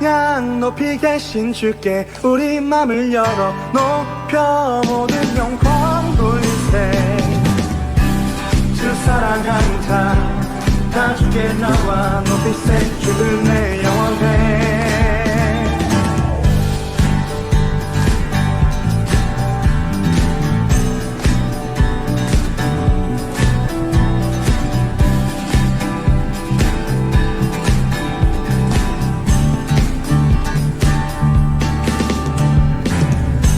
찬양 높이 계신 주께 우리 맘을 열어 높여 모든 영광 돌리세. 주 사랑하는 자 다 주께 나와 높이세. 주를 내 영원해.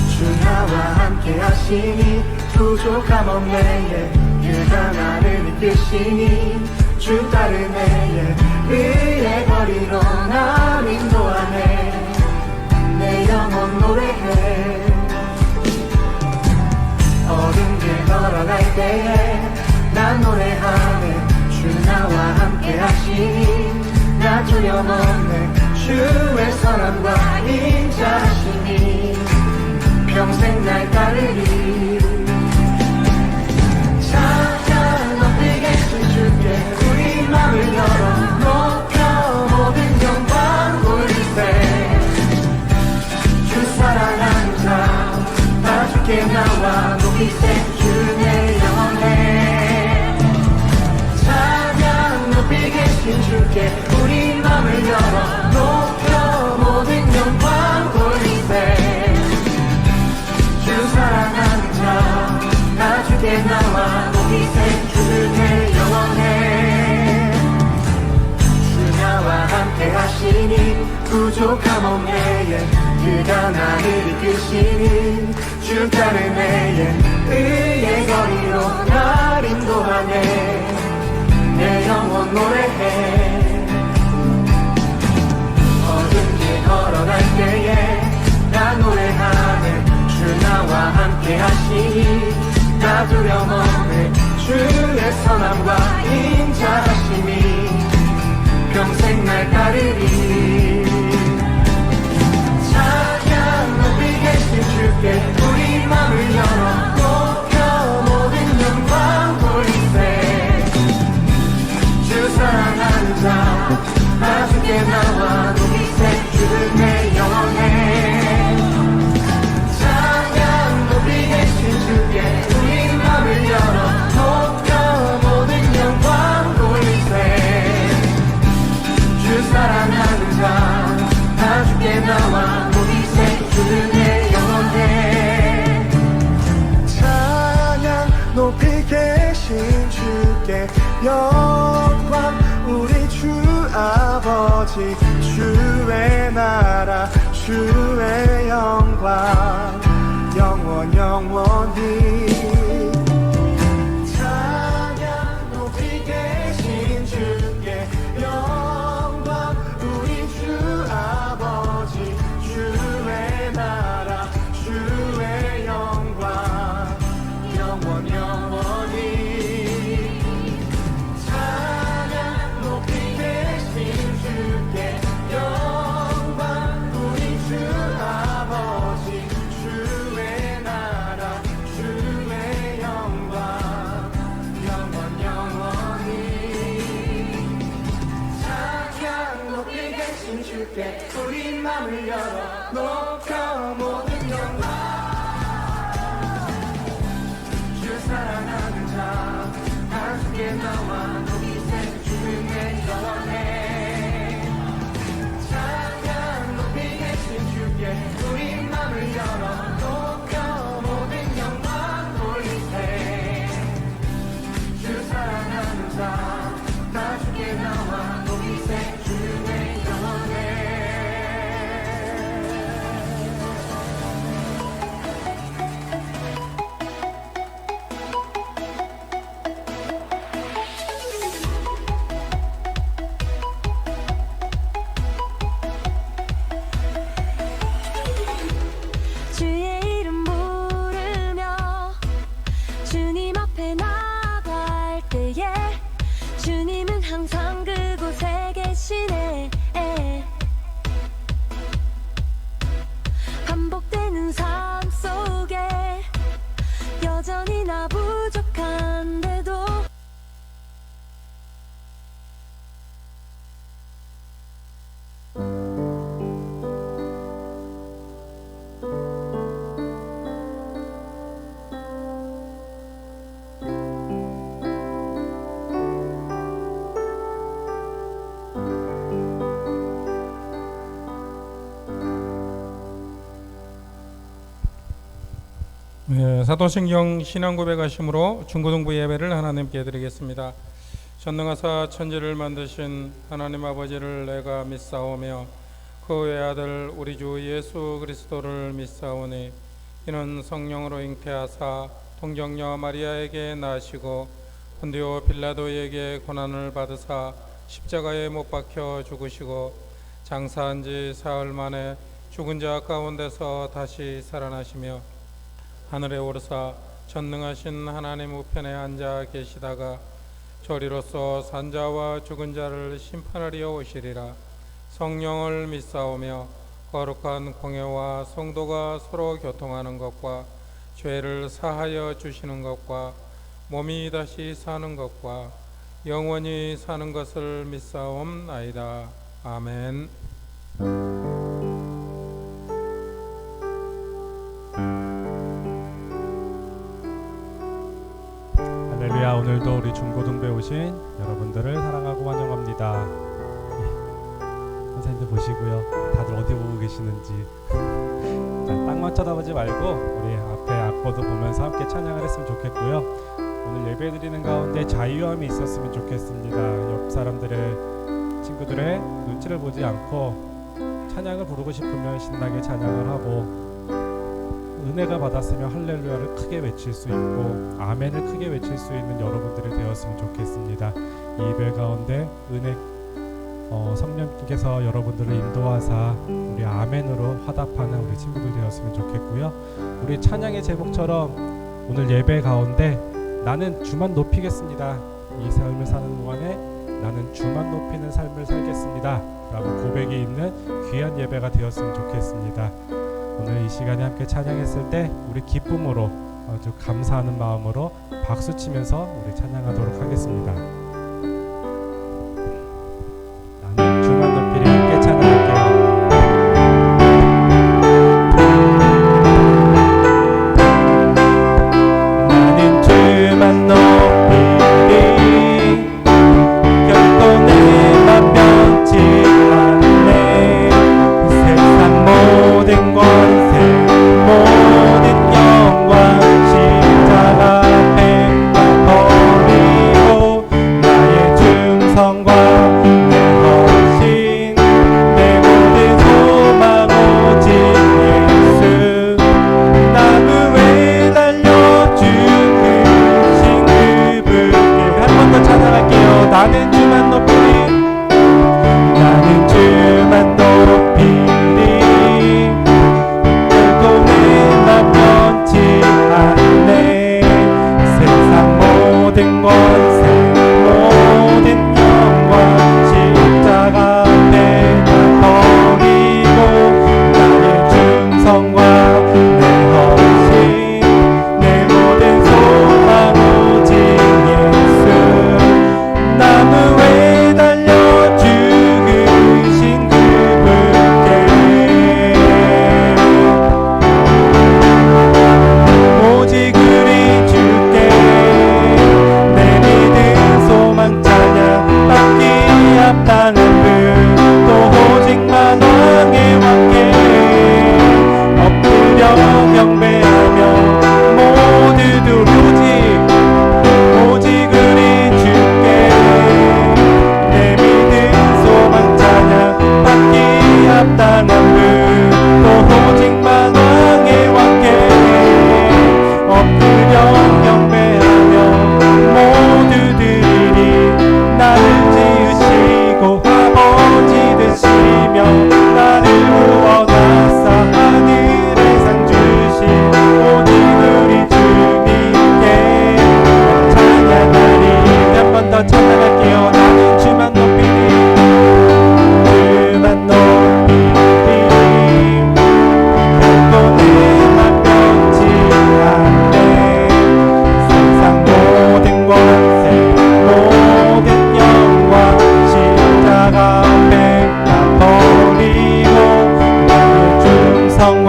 주 나와 함께 하시니 부족함 없네. 그가 나를 이끄시니 주 따르네. 의의 거리로 날 인도하네. 내 영혼 노래해. 어두운 길 걸어갈 때에 난 노래하네. 주 나와 함께 하시니 나 두려움 없네. 주의 선함과 인자하시니 평생 날 따르리. 찬양 높이 계신 주께 우리 맘을 열어 높여 모든 영광 돌리세. 주 사랑하는 자 다 주께 나와 높이세. 주 내 영원해. 찬양 높이 계신 주께 우리 맘을 열어 높여 모든 영광 돌리세. 주 사랑하는 자 다 주께 나와 높이세. 주를 내 영원해. 주 나와 함께 하시니 부족함 없네. 그가 나를 이끄시니 주 따르네. 의의 거리로 날 인도하네. 내 영혼 노래해. 어두운 길 걸어갈 때에 나 노래하네. 주 나와 함께 하시니 나 두려움 없네. 주의 선함과 인자하심이 평생 날 따르리. 찬양 높이 계신 주께 우리 맘을 열어 높여 모든 영광 돌리세. 주 사랑하는 자 다 주께 나와 높이세. 주를 내 영원해. 찬양 높이 계신 주께 우리 맘을 열어 높여 모든 영광 돌리세. 주 사랑하는 자 다 주께 나와 높이세. 주를 내 영원해. 찬양 높이 계신 주께 영광 우리 주 아버지. 주의 나라 주의 영광 영원 영원히. 찬양 높이 계신 주께 영광 우리 주 아버지. 주의 나라 주의 영광 영원 영원히. 찬양 높이 계신 주께 영광 우리 주 아버지. 주의 나라 주의 영광 영원 영원히. 찬양 높이 계신 주께 우리 맘을 열어 높여 모든 영광. 주 사랑하는 자 다 주께 나와 높이세. 주를 내 영원해. 찬양 높이 계신 주께 우리 맘을 열어 높여 모든 영광 돌리세. 주 사랑하는 자 다 주께 나와 높이세. 주를 내 영원해. 사도신경 신앙 고백하심으로 중고등부 예배를 하나님께 드리겠습니다. 전능하사 천지를 만드신 하나님 아버지를 내가 믿사오며 그 외아들 우리 주 예수 그리스도를 믿사오니 이는 성령으로 잉태하사 동정녀 마리아에게 나시고 본디오 빌라도에게 고난을 받으사 십자가에 못 박혀 죽으시고 장사한 지 사흘 만에 죽은 자 가운데서 다시 살아나시며 하늘에 오르사 전능하신 하나님 우편에 앉아 계시다가 저리로서 산자와 죽은 자를 심판하리어 오시리라. 성령을 믿사오며 거룩한 공회와 성도가 서로 교통하는 것과 죄를 사하여 주시는 것과 몸이 다시 사는 것과 영원히 사는 것을 믿사옵나이다. 아멘. 할렐루야. 오늘도 우리 중고등부에 오신 여러분들을 사랑하고 환영합니다. 선생님들 보시고요. 다들 어디 보고 계시는지 땅만 쳐다보지 말고 우리 앞에 악보도 보면서 함께 찬양을 했으면 좋겠고요. 오늘 예배 드리는 가운데 자유함이 있었으면 좋겠습니다. 옆 사람들의 친구들의 눈치를 보지 않고 찬양을 부르고 싶으면 신나게 찬양을 하고 은혜가 받았으면 할렐루야를 크게 외칠 수 있고 아멘을 크게 외칠 수 있는 여러분들이 되었으면 좋겠습니다. 이 예배 가운데 은혜 성령께서 여러분들을 인도하사 우리 아멘으로 화답하는 우리 친구들 되었으면 좋겠고요. 우리 찬양의 제목처럼 오늘 예배 가운데 나는 주만 높이겠습니다. 이 삶을 사는 동안에 나는 주만 높이는 삶을 살겠습니다 라고 고백이 있는 귀한 예배가 되었으면 좋겠습니다. 오늘 이 시간에 함께 찬양했을 때 우리 기쁨으로 아주 감사하는 마음으로 박수치면서 우리 찬양하도록 하겠습니다. 나는 주만 높이리 함께 찬양할게요. 나는 주만 높이리 결코 내 맘 변치 않네. 세상 모든 권세 모든 영광 십자가 앞에 버리고 나의 충성과 내 헌신 내 모든 소망 오직 예수 나무에 달려 죽으신 그분께 한 번 더 찬양할게요. 나는 주만 높이리 나는 주만 높이리 결코 내 맘 변치 않네. 세상 모든 권세 모든 영광 십자가 앞에 다 버리고 나의 충성과 내 헌신 내 모든 소망 오직 예수 나무에 달려 죽으신 그분께 오직 우리 주께 내 믿음 소망 찬양 받기 합당한 분또 오직만 왕의 왕께 엎드려 경배하며 모두들 오직 우리 주께 내 믿음 소망 찬양 받기 합당한 분또 오직만 왕의 왕께 엎드려 경배하며 모두들이 나를 지으시고 아버지 되시며 나를 구원하사 하늘의 상 주신 오직 우리 주님께 찬양하리. 한 번 더 찬양할게요. 나는 주만 높이리 주만 높이리 결코 내 맘 변치 않네. 세상 모든 권세 모든 영광 십자가 앞에 다 버리고 나의 충성과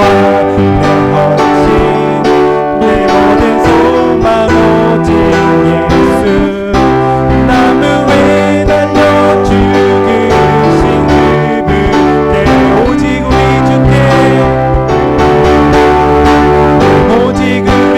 내 헌신 내 모든 소망 오직 예수 나무에 달려 죽으신 그분께 오직 우리 주께 오직 우리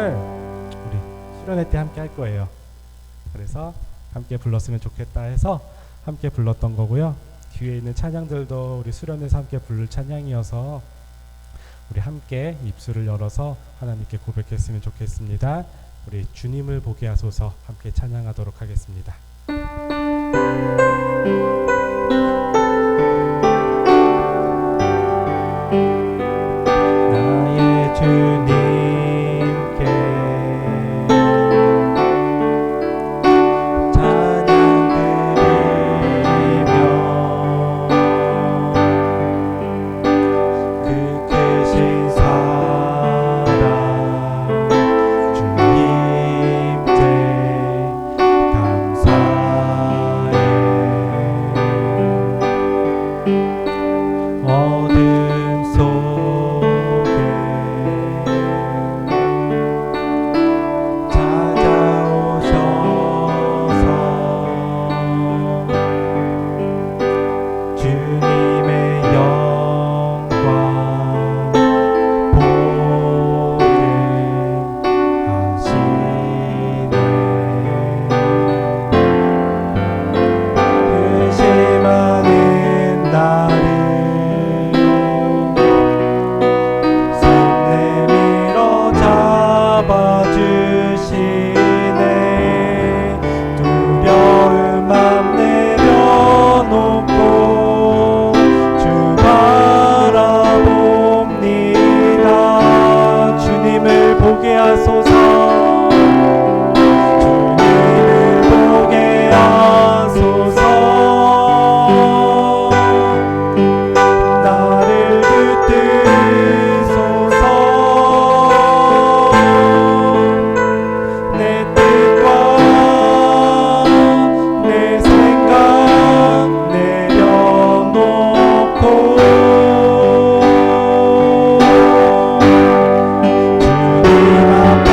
찬양을 우리 수련회 때 함께 할 거예요. 그래서 함께 불렀으면 좋겠다 해서 함께 불렀던 거고요. 뒤에 있는 찬양들도 우리 수련회에서 함께 부를 찬양이어서 우리 함께 입술을 열어서 하나님께 고백했으면 좋겠습니다. 우리 주님을 보게 하소서 함께 찬양하도록 하겠습니다. 나의 주님께 찬양 드리며 그 크신 사랑 주님께 감사해. 어둠 속에 찾아오셔서 주님의 영광 보게 하시네. 의심하는 나를 손 내밀어 잡아주시네. 두려운 맘 내려놓고 주 바라봅니다. 주님을 보게 하소서. 주님을 보게 하소서. 나를 붙드소서. 내 뜻과 내 생각 내려놓고 주님 앞에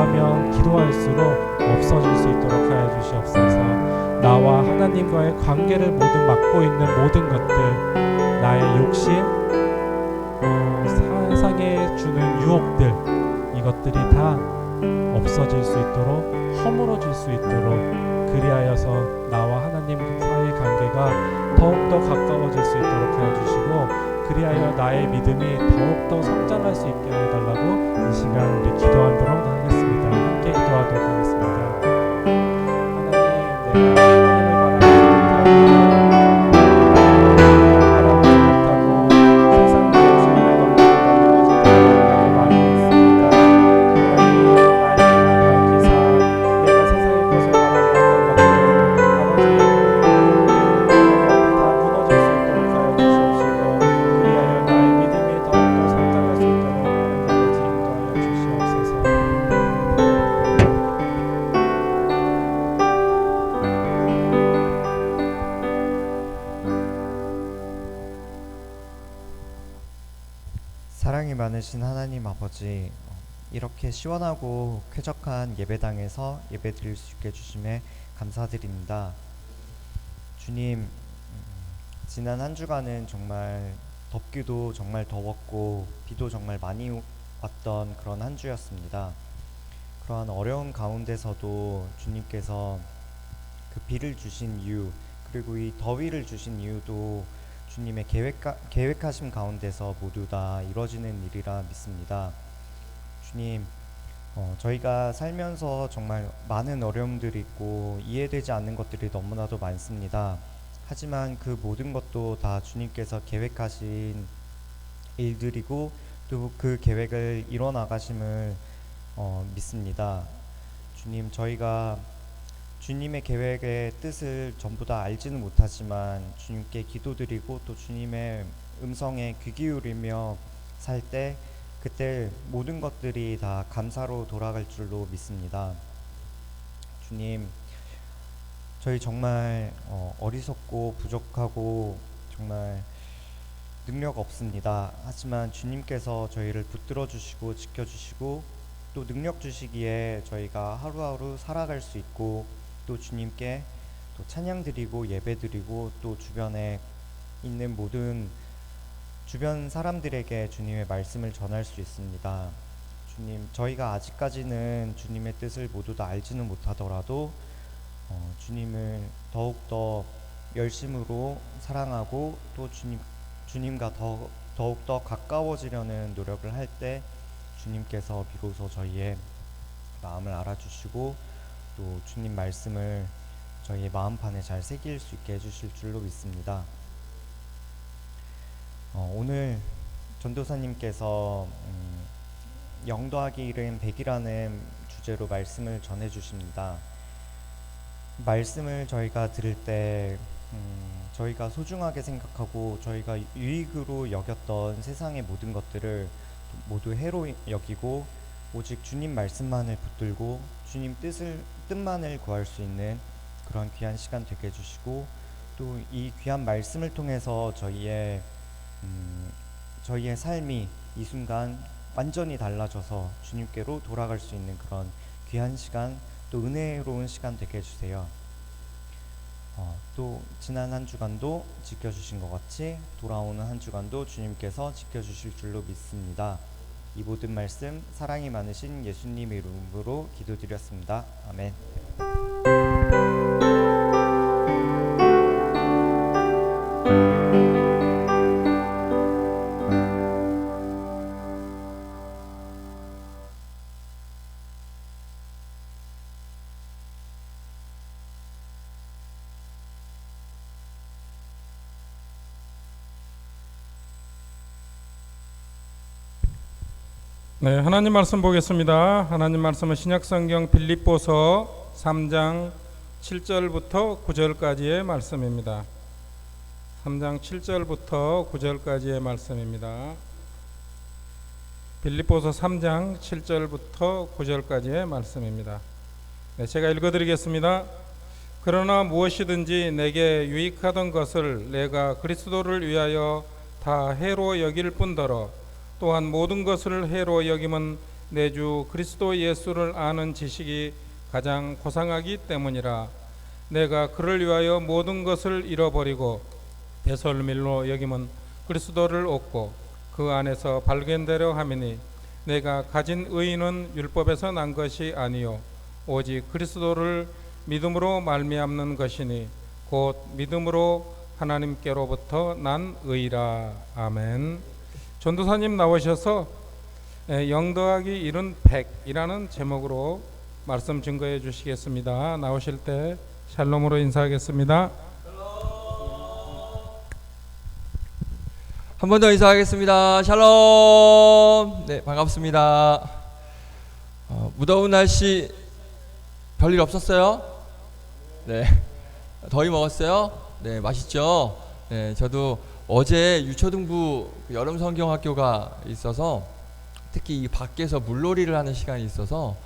기도하면 기도할수록 없어질 수 있도록 하여 주시옵소서. 나와 하나님과의 관계를 모두 막고 있는 모든 것들, 나의 욕심, 세상에 주는 유혹들, 이것들이 다 없어질 수 있도록, 허물어질 수 있도록, 그리하여서 나와 하나님 사이의 관계가 더욱더 가까워질 수 있도록 하여 주시고, 그리하여 나의 믿음이 더욱더 성장할 수 있게 해달라고 이 시간 우리 기도하도록 하겠습니다. 함께 기도하도록 하겠습니다. 하나님, 내가 하나님을 바라보지 못하고 세상 중심에 너무 넘어질 때가 많이 있습니다. 하나님, 나의 기사, 내가 세상의 것을 바라봤던 것들, 아버지, 다 무너질 수 있도록 하여 주시옵시고, 그리하여 나의 믿음이 더욱더 성장할 수 있도록 하나님께서 인도하여 주시옵소서. 사랑이 많으신 하나님 아버지, 이렇게 시원하고 쾌적한 예배당에서 예배드릴 수 있게 해주심에 감사드립니다. 주님, 지난 한 주간은 정말 덥기도 정말 더웠고 비도 정말 많이 왔던 그런 한 주였습니다. 그러한 어려운 가운데서도 주님께서 그 비를 주신 이유, 그리고 이 더위를 주신 이유도 주님의 계획하심 가운데서 모두 다 이루어지는 일이라 믿습니다. 주님, 저희가 살면서 정말 많은 어려움들이 있고 이해되지 않는 것들이 너무나도 많습니다. 하지만 그 모든 것도 다 주님께서 계획하신 일들이고 또 그 계획을 이뤄나가심을 믿습니다. 주님, 저희가 주님의 계획의 뜻을 전부 다 알지는 못하지만 주님께 기도드리고 또 주님의 음성에 귀 기울이며 살 때 그때 모든 것들이 다 감사로 돌아갈 줄로 믿습니다. 주님, 저희 정말 어리석고 부족하고 정말 능력 없습니다. 하지만 주님께서 저희를 붙들어 주시고 지켜주시고 또 능력 주시기에 저희가 하루하루 살아갈 수 있고 또 주님께 또 찬양 드리고 예배 드리고 또 주변에 있는 모든 주변 사람들에게 주님의 말씀을 전할 수 있습니다. 주님, 저희가 아직까지는 주님의 뜻을 모두 다 알지는 못하더라도 주님을 더욱더 열심으로 사랑하고 또 주님과 더욱더 가까워지려는 노력을 할 때 주님께서 비로소 저희의 마음을 알아주시고 또 주님 말씀을 저희의 마음판에 잘 새길 수 있게 해주실 줄로 믿습니다. 오늘 전도사님께서 0 더하기 1은 100이라는 주제로 말씀을 전해주십니다. 말씀을 저희가 들을 때 저희가 소중하게 생각하고 저희가 유익으로 여겼던 세상의 모든 것들을 모두 해로 여기고 오직 주님 말씀만을 붙들고 주님 뜻만을 구할 수 있는 그런 귀한 시간 되게 해주시고 또 이 귀한 말씀을 통해서 저희의 삶이 이 순간 완전히 달라져서 주님께로 돌아갈 수 있는 그런 귀한 시간 또 은혜로운 시간 되게 해주세요. 또 지난 한 주간도 지켜주신 것 같이 돌아오는 한 주간도 주님께서 지켜주실 줄로 믿습니다. 이 모든 말씀 사랑이 많으신 예수님 이름으로 기도드렸습니다. 아멘. 네, 하나님 말씀 보겠습니다. 하나님 말씀은 신약성경 빌립보서 3장 7절부터 9절까지의 말씀입니다. 3장 7절부터 9절까지의 말씀입니다. 빌립보서 3장 7절부터 9절까지의 말씀입니다. 네, 제가 읽어드리겠습니다. 그러나 무엇이든지 내게 유익하던 것을 내가 그리스도를 위하여 다 해로 여길 뿐더러 또한 모든 것을 해로 여김은 내 주 그리스도 예수를 아는 지식이 가장 고상하기 때문이라. 내가 그를 위하여 모든 것을 잃어버리고 배설물로 여김은 그리스도를 얻고 그 안에서 발견되려 함이니, 내가 가진 의인은 율법에서 난 것이 아니요 오직 그리스도를 믿음으로 말미암는 것이니 곧 믿음으로 하나님께로부터 난 의라. 아멘. 전도사님 나오셔서 0 더하기 1은 100이라는 제목으로 말씀 증거해 주시겠습니다. 나오실 때 샬롬으로 인사하겠습니다. 한 번 더 인사하겠습니다. 샬롬. 네, 반갑습니다. 무더운 날씨 별일 없었어요? 네. 더위 먹었어요? 네, 맛있죠? 네, 저도 어제 유초등부 여름 성경학교가 있어서 특히 이 밖에서 물놀이를 하는 시간이 있어서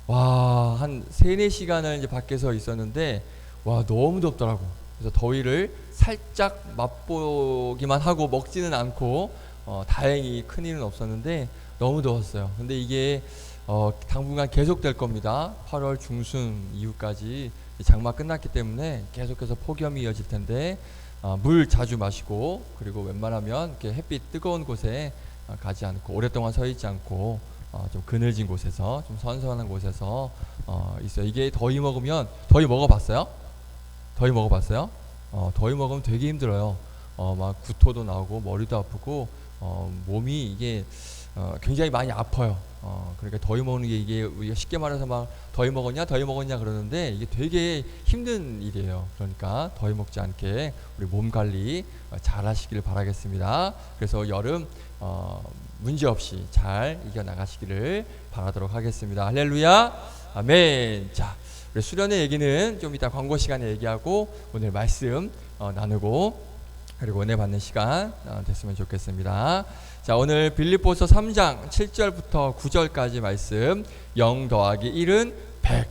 한 3-4시간을 이제 밖에서 있었는데 너무 덥더라고. 그래서 더위를 살짝 맛보기만 하고 먹지는 않고 다행히 큰일은 없었는데 너무 더웠어요. 근데 이게 당분간 계속될 겁니다. 8월 중순 이후까지 장마 끝났기 때문에 계속해서 폭염이 이어질 텐데 물 자주 마시고, 그리고 웬만하면 이렇게 햇빛 뜨거운 곳에 가지 않고 오랫동안 서 있지 않고 좀 그늘진 곳에서, 좀 선선한 곳에서 있어요. 이게 더위 먹어봤어요? 더위 먹어봤어요? 더위 먹으면 되게 힘들어요. 막 구토도 나오고 머리도 아프고 몸이 이게 굉장히 많이 아파요. 그러니까 더위 먹는 게, 이게 우리가 쉽게 말해서 막 더위 먹었냐 그러는데 이게 되게 힘든 일이에요. 그러니까 더위 먹지 않게 우리 몸 관리 잘 하시길 바라겠습니다. 그래서 여름 문제 없이 잘 이겨나가시기를 바라도록 하겠습니다. 할렐루야, 아멘. 자, 우리 수련회 얘기는 좀 이따 광고 시간에 얘기하고 오늘 말씀 나누고, 그리고 은혜 받는 시간 됐으면 좋겠습니다. 자, 오늘 빌립보서 3장 7절부터 9절까지 말씀, 0 더하기 1은 100.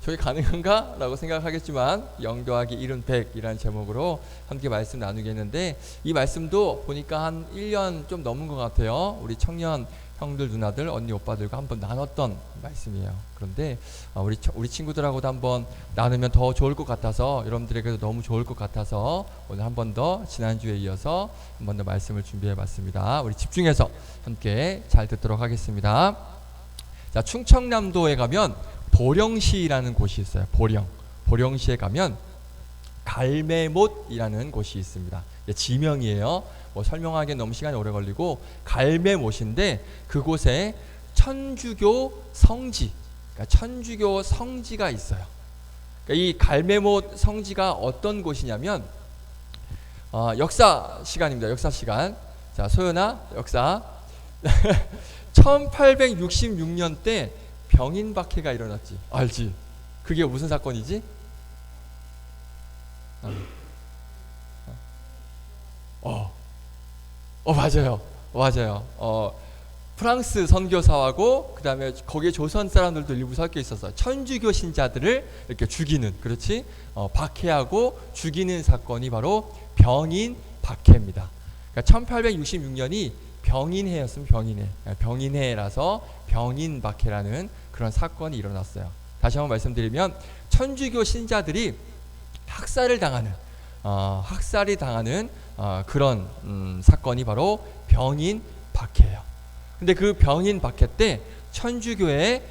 저게 가능한가? 라고 생각하겠지만 0 더하기 1은 100이라는 제목으로 함께 말씀 나누겠는데, 이 말씀도 보니까 한 1년 좀 넘은 것 같아요. 우리 청년 형들, 누나들, 언니, 오빠들과 한번 나눴던 말씀이에요. 그런데 우리 친구들하고도 한번 나누면 더 좋을 것 같아서, 여러분들에게도 너무 좋을 것 같아서 오늘 한 번 더 지난주에 이어서 한 번 더 말씀을 준비해 봤습니다. 우리 집중해서 함께 잘 듣도록 하겠습니다. 자, 충청남도에 가면 보령시라는 곳이 있어요. 보령시에 가면 갈매못이라는 곳이 있습니다. 지명이에요. 설명하기엔 너무 시간이 오래 걸리고, 갈매못인데 그곳에 천주교 성지, 그러니까 천주교 성지가 있어요. 그러니까 이 갈매못 성지가 어떤 곳이냐면, 역사 시간입니다. 역사 시간. 자, 소연아, 역사. 1866년 때 병인박해가 일어났지. 알지? 그게 무슨 사건이지? 맞아요. 프랑스 선교사하고 그 다음에 거기에 조선 사람들도 일부 섞여 있어서 천주교 신자들을 이렇게 죽이는, 그렇지? 박해하고 죽이는 사건이 바로 병인박해입니다. 그러니까 1866년이 병인해였으면 병인해라서 병인박해라는 그런 사건이 일어났어요. 다시 한번 말씀드리면, 천주교 신자들이 학살이 당하는 그런 사건이 바로 병인박해예요. 근데 그 병인박해 때 천주교의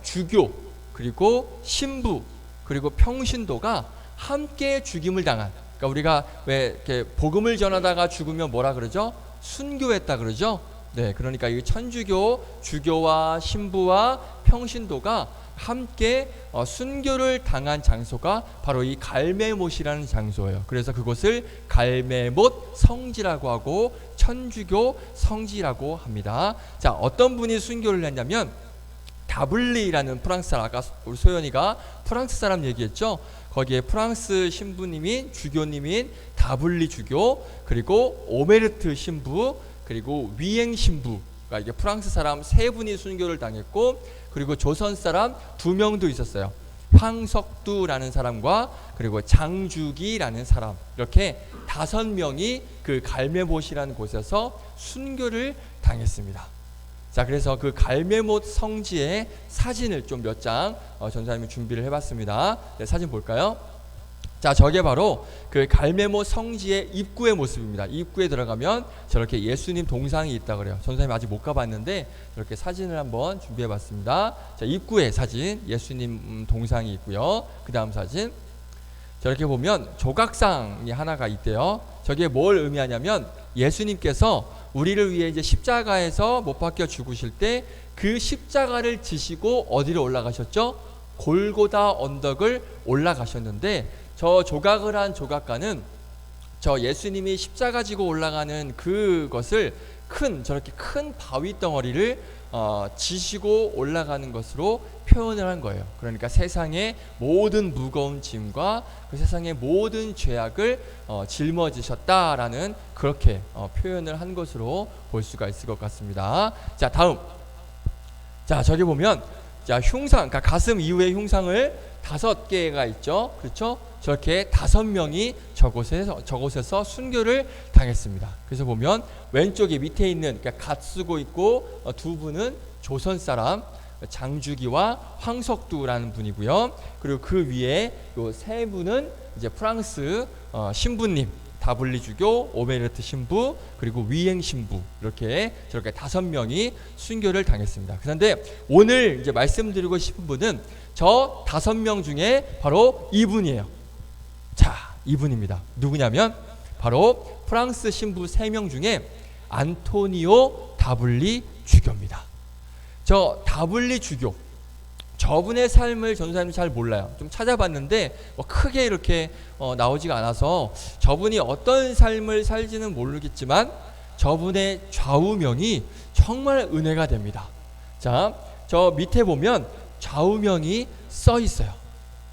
주교, 그리고 신부, 그리고 평신도가 함께 죽임을 당한, 그러니까 우리가 왜 이렇게 복음을 전하다가 죽으면 뭐라 그러죠? 순교했다 그러죠? 네, 그러니까 이 천주교 주교와 신부와 평신도가 함께 순교를 당한 장소가 바로 이 갈매못이라는 장소예요. 그래서 그곳을 갈매못 성지라고 하고 천주교 성지라고 합니다. 자, 어떤 분이 순교를 했냐면, 다블리라는 프랑스 사람, 아까 우리 소연이가 프랑스 사람 얘기했죠. 거기에 프랑스 신부님인 주교님인 다블리 주교, 그리고 오메르트 신부, 그리고 위행 신부가, 이게 프랑스 사람 3분이 순교를 당했고, 그리고 조선 사람 2명도 있었어요. 황석두라는 사람과 그리고 장주기라는 사람, 이렇게 5명이 그 갈매못이라는 곳에서 순교를 당했습니다. 자, 그래서 그 갈매못 성지의 사진을 좀 몇 장 전사님이 준비를 해봤습니다. 네, 사진 볼까요? 자, 저게 바로 그 갈매못 성지의 입구의 모습입니다. 입구에 들어가면 저렇게 예수님 동상이 있다 그래요. 전사님 아직 못 가봤는데 이렇게 사진을 한번 준비해봤습니다. 자, 입구의 사진, 예수님 동상이 있고요. 그 다음 사진, 저렇게 보면 조각상이 하나가 있대요. 저게 뭘 의미하냐면 예수님께서 우리를 위해 이제 십자가에서 못 박혀 죽으실 때 그 십자가를 지시고 어디로 올라가셨죠? 골고다 언덕을 올라가셨는데, 저 조각을 한 조각가는 저 예수님이 십자가 지고 올라가는 그것을 저렇게 큰 바위 덩어리를 지시고 올라가는 것으로 표현을 한 거예요. 그러니까 세상의 모든 무거운 짐과 그 세상의 모든 죄악을 짊어지셨다라는 그렇게 표현을 한 것으로 볼 수가 있을 것 같습니다. 자, 다음. 자, 저기 보면 자, 흉상, 그러니까 가슴 이후에 흉상을 5개가 있죠. 그렇죠? 저렇게 5명이 저곳에서 순교를 당했습니다. 그래서 보면 왼쪽에 밑에 있는, 그러니까 갓 쓰고 있고 두 분은 조선 사람 장주기와 황석두라는 분이고요. 그리고 그 위에 요 세 분은 이제 프랑스 신부님, 다블리 주교, 오베르트 신부, 그리고 위행 신부, 이렇게 저렇게 5명이 순교를 당했습니다. 그런데 오늘 이제 말씀드리고 싶은 분은 저 5명 중에 바로 이분이에요. 자, 이분입니다. 누구냐면 바로 프랑스 신부 3명 중에 안토니오 다블리 주교입니다. 저 다블리 주교, 저분의 삶을 전사님이 잘 몰라요. 좀 찾아봤는데 뭐 크게 이렇게 나오지가 않아서 저분이 어떤 삶을 살지는 모르겠지만 저분의 좌우명이 정말 은혜가 됩니다. 자, 저 밑에 보면 좌우명이 써 있어요.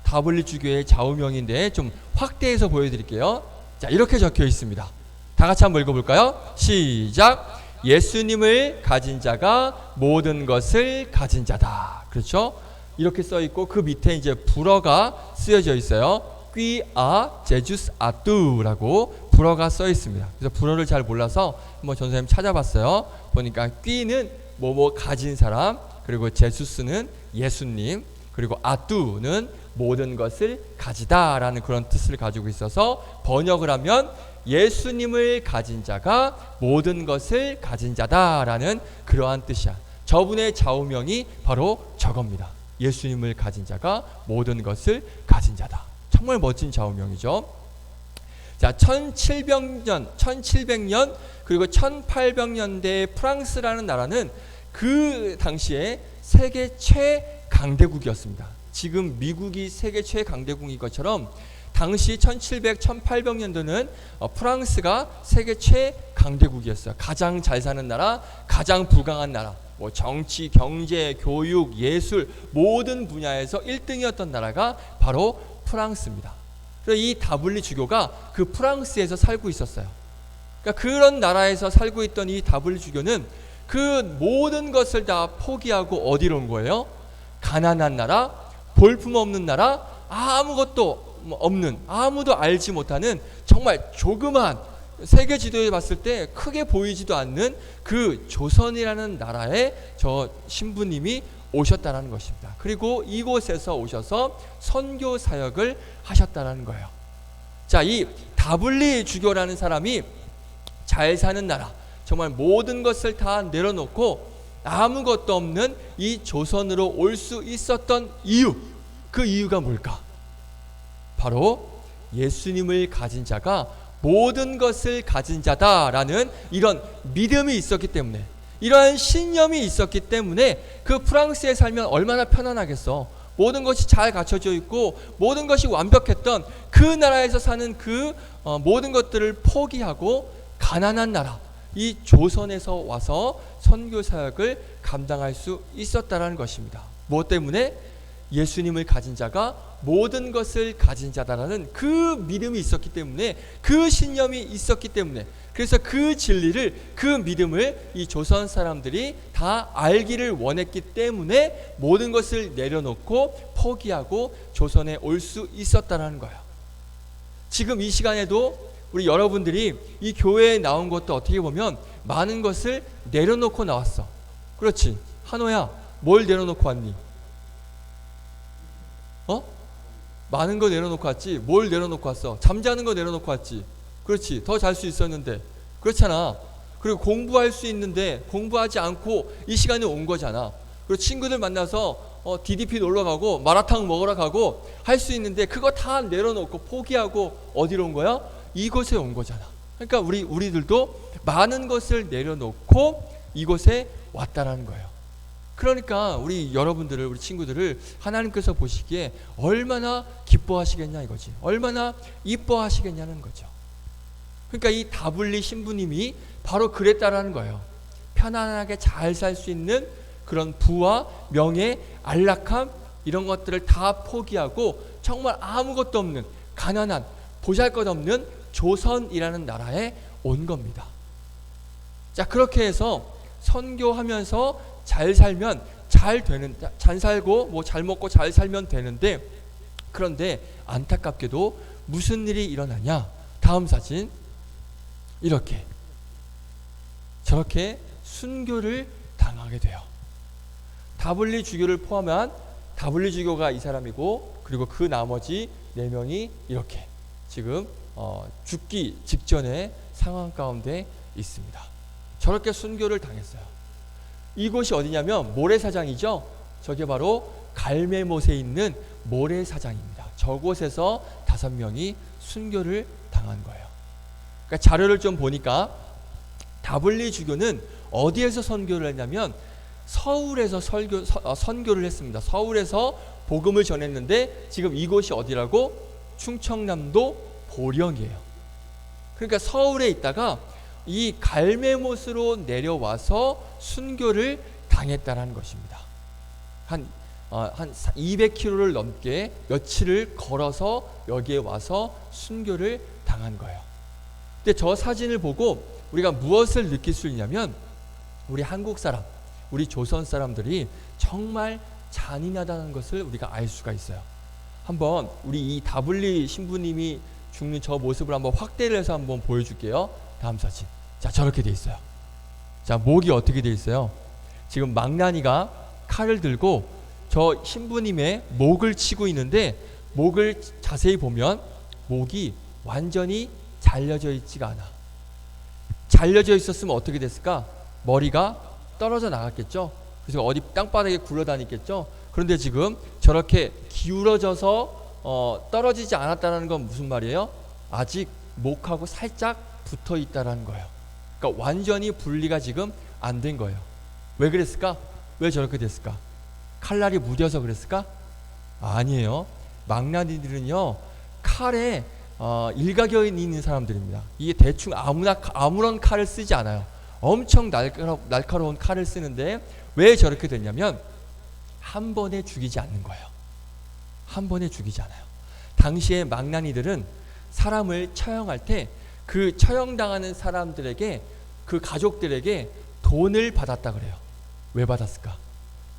다블리 주교의 좌우명인데 좀 확대해서 보여드릴게요. 자, 이렇게 적혀 있습니다. 다 같이 한번 읽어볼까요? 시작. 예수님을 가진 자가 모든 것을 가진 자다. 그렇죠? 이렇게 써 있고 그 밑에 이제 불어가 쓰여져 있어요. 퀴아 제주스 아뚜라고 불어가 써 있습니다. 그래서 불어를 잘 몰라서 한번 전사님 찾아봤어요. 보니까 퀴는 뭐뭐 가진 사람, 그리고 제수스는 예수님, 그리고 아뚜는 모든 것을 가지다라는 그런 뜻을 가지고 있어서 번역을 하면 예수님을 가진 자가 모든 것을 가진 자다라는 그러한 뜻이야. 저분의 좌우명이 바로 저겁니다. 예수님을 가진 자가 모든 것을 가진 자다. 정말 멋진 좌우명이죠. 자, 1700년 그리고 1800년대 프랑스라는 나라는 그 당시에 세계 최강대국이었습니다. 지금 미국이 세계 최강대국인 것처럼 당시 1700, 1800년도는 프랑스가 세계 최강대국이었어요. 가장 잘 사는 나라, 가장 부강한 나라, 뭐 정치, 경제, 교육, 예술 모든 분야에서 1등이었던 나라가 바로 프랑스입니다. 그래서 이 다블리 주교가 그 프랑스에서 살고 있었어요. 그러니까 그런 나라에서 살고 있던 이 다블리 주교는 그 모든 것을 다 포기하고 어디로 온 거예요? 가난한 나라, 볼품없는 나라, 아무것도 없는, 아무도 알지 못하는 정말 조그만, 세계 지도에 봤을 때 크게 보이지도 않는 그 조선이라는 나라에 저 신부님이 오셨다는 것입니다. 그리고 이곳에서 오셔서 선교 사역을 하셨다는 거예요. 자, 이 다블리 주교라는 사람이 잘 사는 나라, 정말 모든 것을 다 내려놓고 아무것도 없는 이 조선으로 올 수 있었던 이유, 그 이유가 뭘까? 바로 예수님을 가진 자가 모든 것을 가진 자다라는 이런 믿음이 있었기 때문에, 이러한 신념이 있었기 때문에 그 프랑스에 살면 얼마나 편안하겠어. 모든 것이 잘 갖춰져 있고 모든 것이 완벽했던 그 나라에서 사는 그 모든 것들을 포기하고 가난한 나라, 이 조선에서 와서 선교 사역을 감당할 수 있었다라는 것입니다. 무엇 때문에? 예수님을 가진 자가 모든 것을 가진 자다라는 그 믿음이 있었기 때문에, 그 신념이 있었기 때문에, 그래서 그 진리를, 그 믿음을 이 조선 사람들이 다 알기를 원했기 때문에 모든 것을 내려놓고 포기하고 조선에 올 수 있었다는 거예요. 지금 이 시간에도 우리 여러분들이 이 교회에 나온 것도 어떻게 보면 많은 것을 내려놓고 나왔어. 그렇지. 한호야, 뭘 내려놓고 왔니? 많은 거 내려놓고 왔지. 뭘 내려놓고 왔어? 잠자는 거 내려놓고 왔지. 그렇지. 더 잘 수 있었는데. 그렇잖아. 그리고 공부할 수 있는데 공부하지 않고 이 시간에 온 거잖아. 그리고 친구들 만나서 DDP 놀러 가고 마라탕 먹으러 가고 할 수 있는데 그거 다 내려놓고 포기하고 어디로 온 거야? 이곳에 온 거잖아. 그러니까 우리들도 많은 것을 내려놓고 이곳에 왔다라는 거예요. 그러니까 우리 여러분들을, 우리 친구들을 하나님께서 보시기에 얼마나 기뻐하시겠냐 이거지. 얼마나 이뻐하시겠냐는 거죠. 그러니까 이 다블리 신부님이 바로 그랬다라는 거예요. 편안하게 잘 살 수 있는 그런 부와 명예, 안락함 이런 것들을 다 포기하고 정말 아무것도 없는 가난한 보잘것없는 조선이라는 나라에 온 겁니다. 자, 그렇게 해서 선교하면서 잘 살면 잘 살고 뭐 잘 먹고 잘 살면 되는데, 그런데 안타깝게도 무슨 일이 일어나냐? 다음 사진. 이렇게 저렇게 순교를 당하게 돼요. 다블리 주교를 포함한 다블리 주교가 이 사람이고, 그리고 그 나머지 4명이 이렇게 지금 죽기 직전의 상황 가운데 있습니다. 저렇게 순교를 당했어요. 이곳이 어디냐면 모래사장이죠. 저게 바로 갈메못에 있는 모래사장입니다. 저곳에서 5명이 순교를 당한 거예요. 그러니까 자료를 좀 보니까 다블리 주교는 어디에서 선교를 했냐면 서울에서 선교를 했습니다. 서울에서 복음을 전했는데 지금 이곳이 어디라고? 충청남도 보령이에요. 그러니까 서울에 있다가 이 갈메못으로 내려와서 순교를 당했다는 것입니다. 한 200km를 넘게 며칠을 걸어서 여기에 와서 순교를 당한 거예요. 근데 저 사진을 보고 우리가 무엇을 느낄 수 있냐면, 우리 한국 사람, 우리 조선 사람들이 정말 잔인하다는 것을 우리가 알 수가 있어요. 한번 우리 이 다블리 신부님이 죽는 저 모습을 한번 확대를 해서 한번 보여줄게요. 다음 사진. 자, 저렇게 돼 있어요. 자, 목이 어떻게 돼 있어요? 지금 망나니가 칼을 들고 저 신부님의 목을 치고 있는데, 목을 자세히 보면 목이 완전히 잘려져 있지가 않아. 잘려져 있었으면 어떻게 됐을까? 머리가 떨어져 나갔겠죠. 그래서 어디 땅바닥에 굴러다녔겠죠. 그런데 지금 저렇게 기울어져서 떨어지지 않았다는 건 무슨 말이에요? 아직 목하고 살짝 붙어 있다라는 거예요. 그러니까 완전히 분리가 지금 안 된 거예요. 왜 그랬을까? 왜 저렇게 됐을까? 칼날이 무뎌서 그랬을까? 아니에요. 망나니들은요, 칼에 일가견이 있는 사람들입니다. 이게 대충 아무런 칼을 쓰지 않아요. 엄청 날카로운 칼을 쓰는데 왜 저렇게 됐냐면 한 번에 죽이지 않는 거예요. 한 번에 죽이지 않아요. 당시에 망나니들은 사람을 처형할 때 그 처형당하는 사람들에게, 그 가족들에게 돈을 받았다 그래요. 왜 받았을까?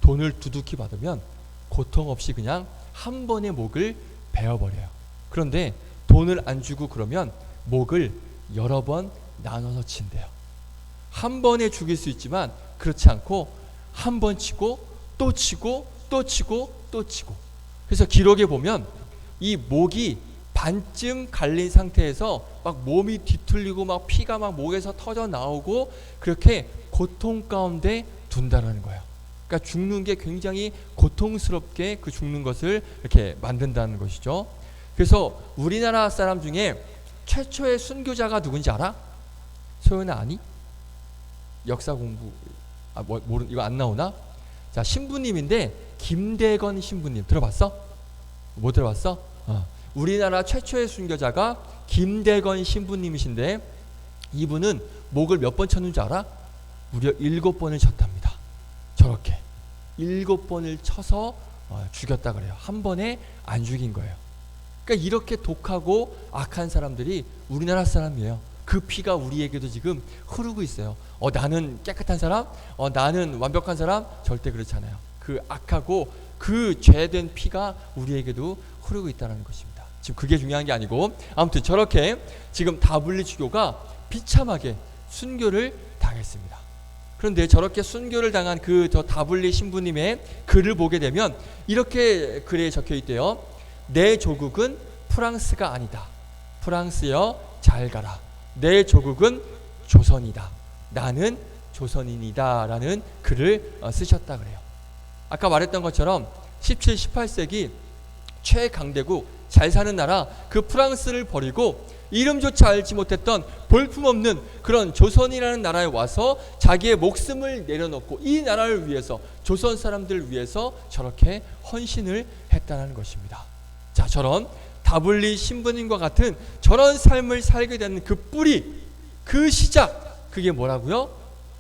돈을 두둑히 받으면 고통 없이 그냥 한 번에 목을 베어버려요. 그런데 돈을 안 주고 그러면 목을 여러 번 나눠서 친대요. 한 번에 죽일 수 있지만 그렇지 않고 한 번 치고 또 치고 또 치고 또 치고. 그래서 기록에 보면 이 목이 반쯤 갈린 상태에서 막 몸이 뒤틀리고 막 피가 막 목에서 터져 나오고 그렇게 고통 가운데 둔다라는 거예요. 그러니까 죽는 게 굉장히 고통스럽게 그 죽는 것을 이렇게 만든다는 것이죠. 그래서 우리나라 사람 중에 최초의 순교자가 누군지 알아? 소연아 아니? 역사 공부 이거 안 나오나? 자, 신부님인데 김대건 신부님 들어봤어? 못 들어봤어? 우리나라 최초의 순교자가 김대건 신부님이신데 이분은 목을 몇 번 쳤는 줄 알아? 무려 7번을 쳤답니다. 저렇게 7번을 쳐서 죽였다 그래요. 한 번에 안 죽인 거예요. 그러니까 이렇게 독하고 악한 사람들이 우리나라 사람이에요. 그 피가 우리에게도 지금 흐르고 있어요. 나는 깨끗한 사람? 나는 완벽한 사람? 절대 그렇지 않아요. 그 악하고 그 죄된 피가 우리에게도 흐르고 있다는 것입니다. 지금 그게 중요한 게 아니고, 아무튼 저렇게 지금 다블리 주교가 비참하게 순교를 당했습니다. 그런데 저렇게 순교를 당한 그 저 다블리 신부님의 글을 보게 되면 이렇게 글에 적혀 있대요. 내 조국은 프랑스가 아니다. 프랑스여 잘 가라. 내 조국은 조선이다. 나는 조선인이다. 라는 글을 쓰셨다 그래요. 아까 말했던 것처럼 17, 18세기 최강대국 잘 사는 나라 그 프랑스를 버리고 이름조차 알지 못했던 볼품없는 그런 조선이라는 나라에 와서 자기의 목숨을 내려놓고 이 나라를 위해서 조선 사람들을 위해서 저렇게 헌신을 했다는 것입니다. 자, 저런 다블리 신부님과 같은 저런 삶을 살게 되는 그 뿌리, 그 시작, 그게 뭐라고요?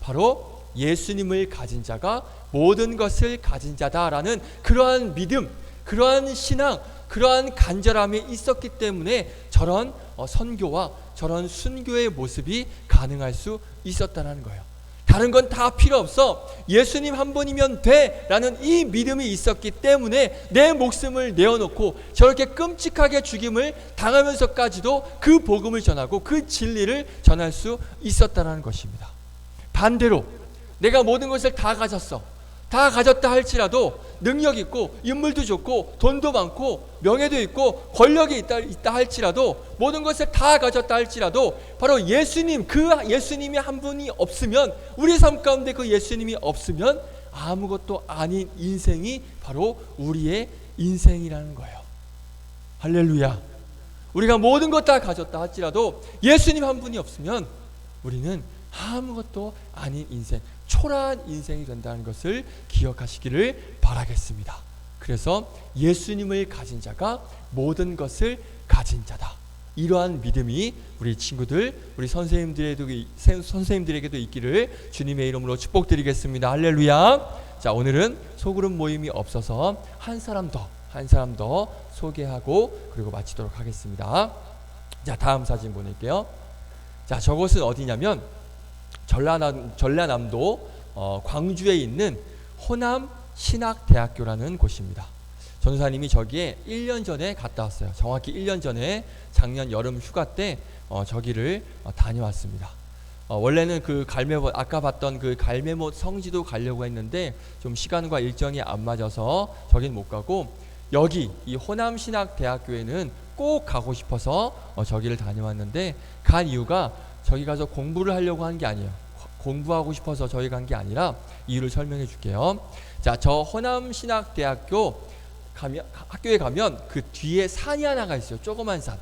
바로 예수님을 가진 자가 모든 것을 가진 자다라는 그러한 믿음, 그러한 신앙, 그러한 간절함이 있었기 때문에 저런 선교와 저런 순교의 모습이 가능할 수 있었다는 거예요. 다른 건 다 필요 없어. 예수님 한 분이면 돼 라는 이 믿음이 있었기 때문에 내 목숨을 내어놓고 저렇게 끔찍하게 죽임을 당하면서까지도 그 복음을 전하고 그 진리를 전할 수 있었다는 것입니다. 반대로 내가 모든 것을 다 가졌어. 다 가졌다 할지라도 능력 있고 인물도 좋고 돈도 많고 명예도 있고 권력이 있다 할지라도 모든 것을 다 가졌다 할지라도 바로 예수님, 그 예수님이 한 분이 없으면, 우리 삶 가운데 그 예수님이 없으면 아무것도 아닌 인생이 바로 우리의 인생이라는 거예요. 할렐루야. 우리가 모든 것 다 가졌다 할지라도 예수님 한 분이 없으면 우리는 아무것도 아닌 인생, 초라한 인생이 된다는 것을 기억하시기를 바라겠습니다. 그래서 예수님을 가진 자가 모든 것을 가진 자다. 이러한 믿음이 우리 친구들, 우리 선생님들에게도 있기를 주님의 이름으로 축복드리겠습니다. 할렐루야. 자, 오늘은 소그룹 모임이 없어서 한 사람 더 소개하고 그리고 마치도록 하겠습니다. 자, 다음 사진 보낼게요. 자, 저곳은 어디냐면 전라남도 광주에 있는 호남 신학대학교라는 곳입니다. 전도사님이 저기에 1년 전에 갔다 왔어요. 정확히 1년 전에 작년 여름 휴가 때 저기를 다녀왔습니다. 원래는 그 갈매못, 아까 봤던 그 갈매못 성지도 가려고 했는데 좀 시간과 일정이 안 맞아서 저긴 못 가고, 여기 이 호남신학대학교에는 꼭 가고 싶어서 저기를 다녀왔는데, 간 이유가 저기 가서 공부를 하려고 한 게 아니에요. 공부하고 싶어서 저기 간 게 아니라 이유를 설명해 줄게요. 자, 저 호남신학대학교 학교에 가면 그 뒤에 산이 하나가 있어요. 조그만 산.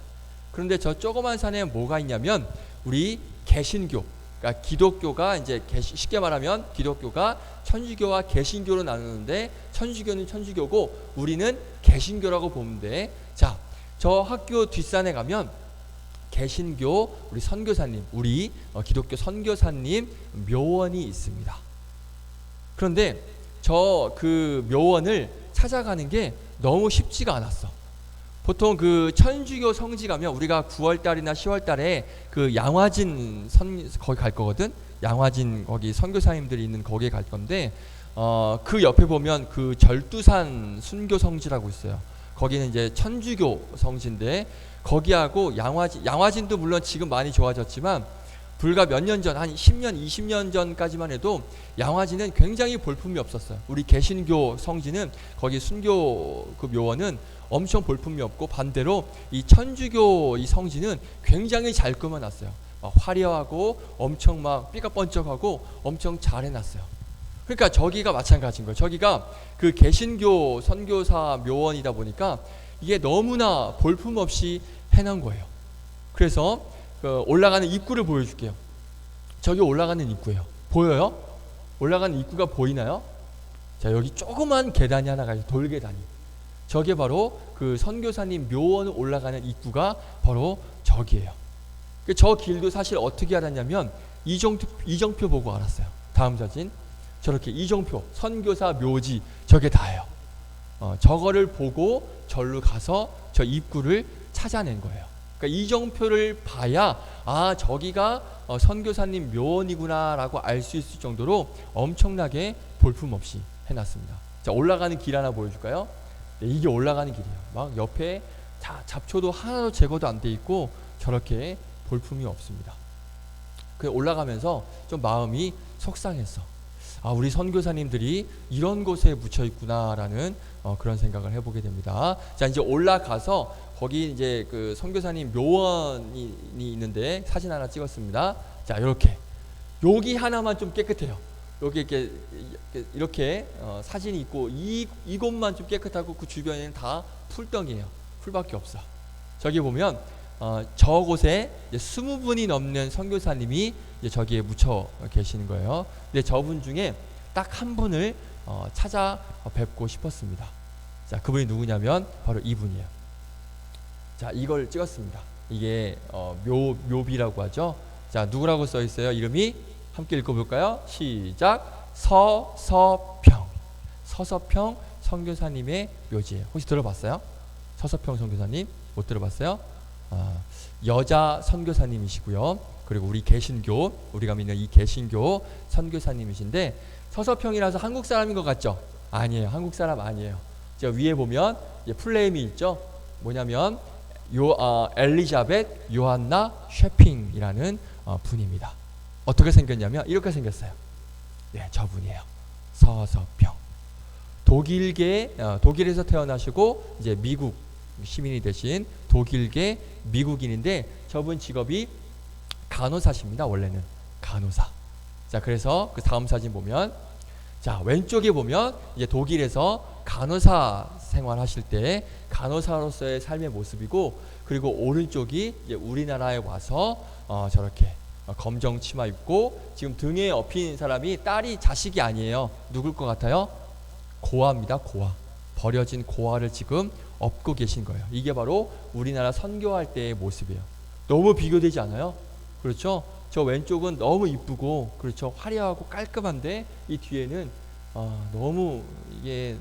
그런데 저 조그만 산에 뭐가 있냐면 우리 개신교, 그러니까 기독교가 이제 쉽게 말하면 기독교가 천주교와 개신교로 나누는데, 천주교는 천주교고 우리는 개신교라고 보면 돼. 자, 저 학교 뒷산에 가면 개신교 우리 선교사님, 우리 기독교 선교사님 묘원이 있습니다. 그런데 저 그 묘원을 찾아가는 게 너무 쉽지가 않았어. 보통 그 천주교 성지 가면 우리가 9월달이나 10월달에 그 양화진 거기 갈 거거든. 양화진 거기 선교사님들이 있는 거기에 갈 건데, 그 옆에 보면 그 절두산 순교 성지라고 있어요. 거기는 이제 천주교 성지인데, 거기하고 양화진도 물론 지금 많이 좋아졌지만 불과 몇 년 전, 한 10년, 20년 전까지만 해도 양화진은 굉장히 볼품이 없었어요. 우리 개신교 성지는 거기 순교 그 묘원은 엄청 볼품이 없고, 반대로 이 천주교 이 성지는 굉장히 잘 꾸며놨어요. 막 화려하고 엄청 막 삐까뻔쩍하고 엄청 잘 해놨어요. 그러니까 저기가 마찬가지인 거예요. 저기가 그 개신교 선교사 묘원이다 보니까 이게 너무나 볼품 없이 해놓은 거예요. 그래서 그 올라가는 입구를 보여줄게요. 저기 올라가는 입구예요. 보여요? 올라가는 입구가 보이나요? 자, 여기 조그만 계단이 하나가 있어요. 돌계단이. 저게 바로 그 선교사님 묘원 올라가는 입구가 바로 저기예요. 저 길도 사실 어떻게 알았냐면 이정표 보고 알았어요. 다음 사진. 저렇게 이정표 선교사 묘지 저게 다예요. 저거를 보고 절로 가서 저 입구를 찾아낸 거예요. 그러니까 이정표를 봐야 저기가 선교사님 묘원이구나 라고 알 수 있을 정도로 엄청나게 볼품없이 해놨습니다. 자, 올라가는 길 하나 보여줄까요? 네, 이게 올라가는 길이에요. 막 옆에 잡초도 하나도 제거도 안 돼 있고 저렇게 볼품이 없습니다. 그 올라가면서 좀 마음이 속상했어. 아, 우리 선교사님들이 이런 곳에 묻혀 있구나라는 그런 생각을 해보게 됩니다. 자, 이제 올라가서 거기 이제 그 선교사님 묘원이 있는데 사진 하나 찍었습니다. 자, 이렇게 여기 하나만 좀 깨끗해요. 여기 이렇게 사진이 있고 이곳만 좀 깨끗하고 그 주변에는 다 풀덩이에요. 풀밖에 없어. 저기 보면 저곳에 20분이 넘는 선교사님이 이제 저기에 묻혀 계시는 거예요. 근데 저분 중에 딱 한 분을 찾아 뵙고 싶었습니다. 자, 그분이 누구냐면 바로 이분이에요. 자, 이걸 찍었습니다. 이게 묘비라고 하죠. 자, 누구라고 써 있어요? 이름이 함께 읽어볼까요? 시작. 서서평. 서서평 선교사님의 묘지예요. 혹시 들어봤어요? 서서평 선교사님 못 들어봤어요? 여자 선교사님이시고요. 그리고 우리 개신교, 우리가 믿는 이 개신교 선교사님이신데, 서서평이라서 한국 사람인 것 같죠? 아니에요. 한국 사람 아니에요. 저 위에 보면 플레임이 있죠. 뭐냐면 엘리자벳 요한나 쉐핑이라는 분입니다. 어떻게 생겼냐면 이렇게 생겼어요. 네, 저분이에요. 서서평. 독일에서 태어나시고 이제 미국 시민이 되신 독일계 미국인인데, 저분 직업이 간호사십니다. 원래는 간호사. 자, 그래서 그 다음 사진 보면, 자, 왼쪽에 보면 이제 독일에서 간호사 생활하실 때 간호사로서의 삶의 모습이고, 그리고 오른쪽이 이제 우리나라에 와서 저렇게 검정 치마 입고 지금 등에 업힌 사람이 딸이 자식이 아니에요. 누굴 것 같아요? 고아입니다. 고아. 버려진 고아를 지금 업고 계신 거예요. 이게 바로 우리나라 선교할 때의 모습이에요. 너무 비교되지 않아요? 그렇죠? 저 왼쪽은 너무 이쁘고, 그렇죠, 화려하고 깔끔한데, 이 뒤에는 너무 이게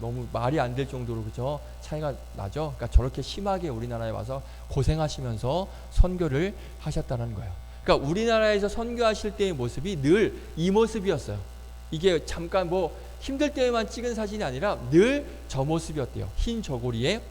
너무 말이 안 될 정도로, 그렇죠, 차이가 나죠. 그러니까 저렇게 심하게 우리나라에 와서 고생하시면서 선교를 하셨다는 거예요. 그러니까 우리나라에서 선교하실 때의 모습이 늘 이 모습이었어요. 이게 잠깐 뭐 힘들 때만 찍은 사진이 아니라 늘 저 모습이었대요. 흰 저고리에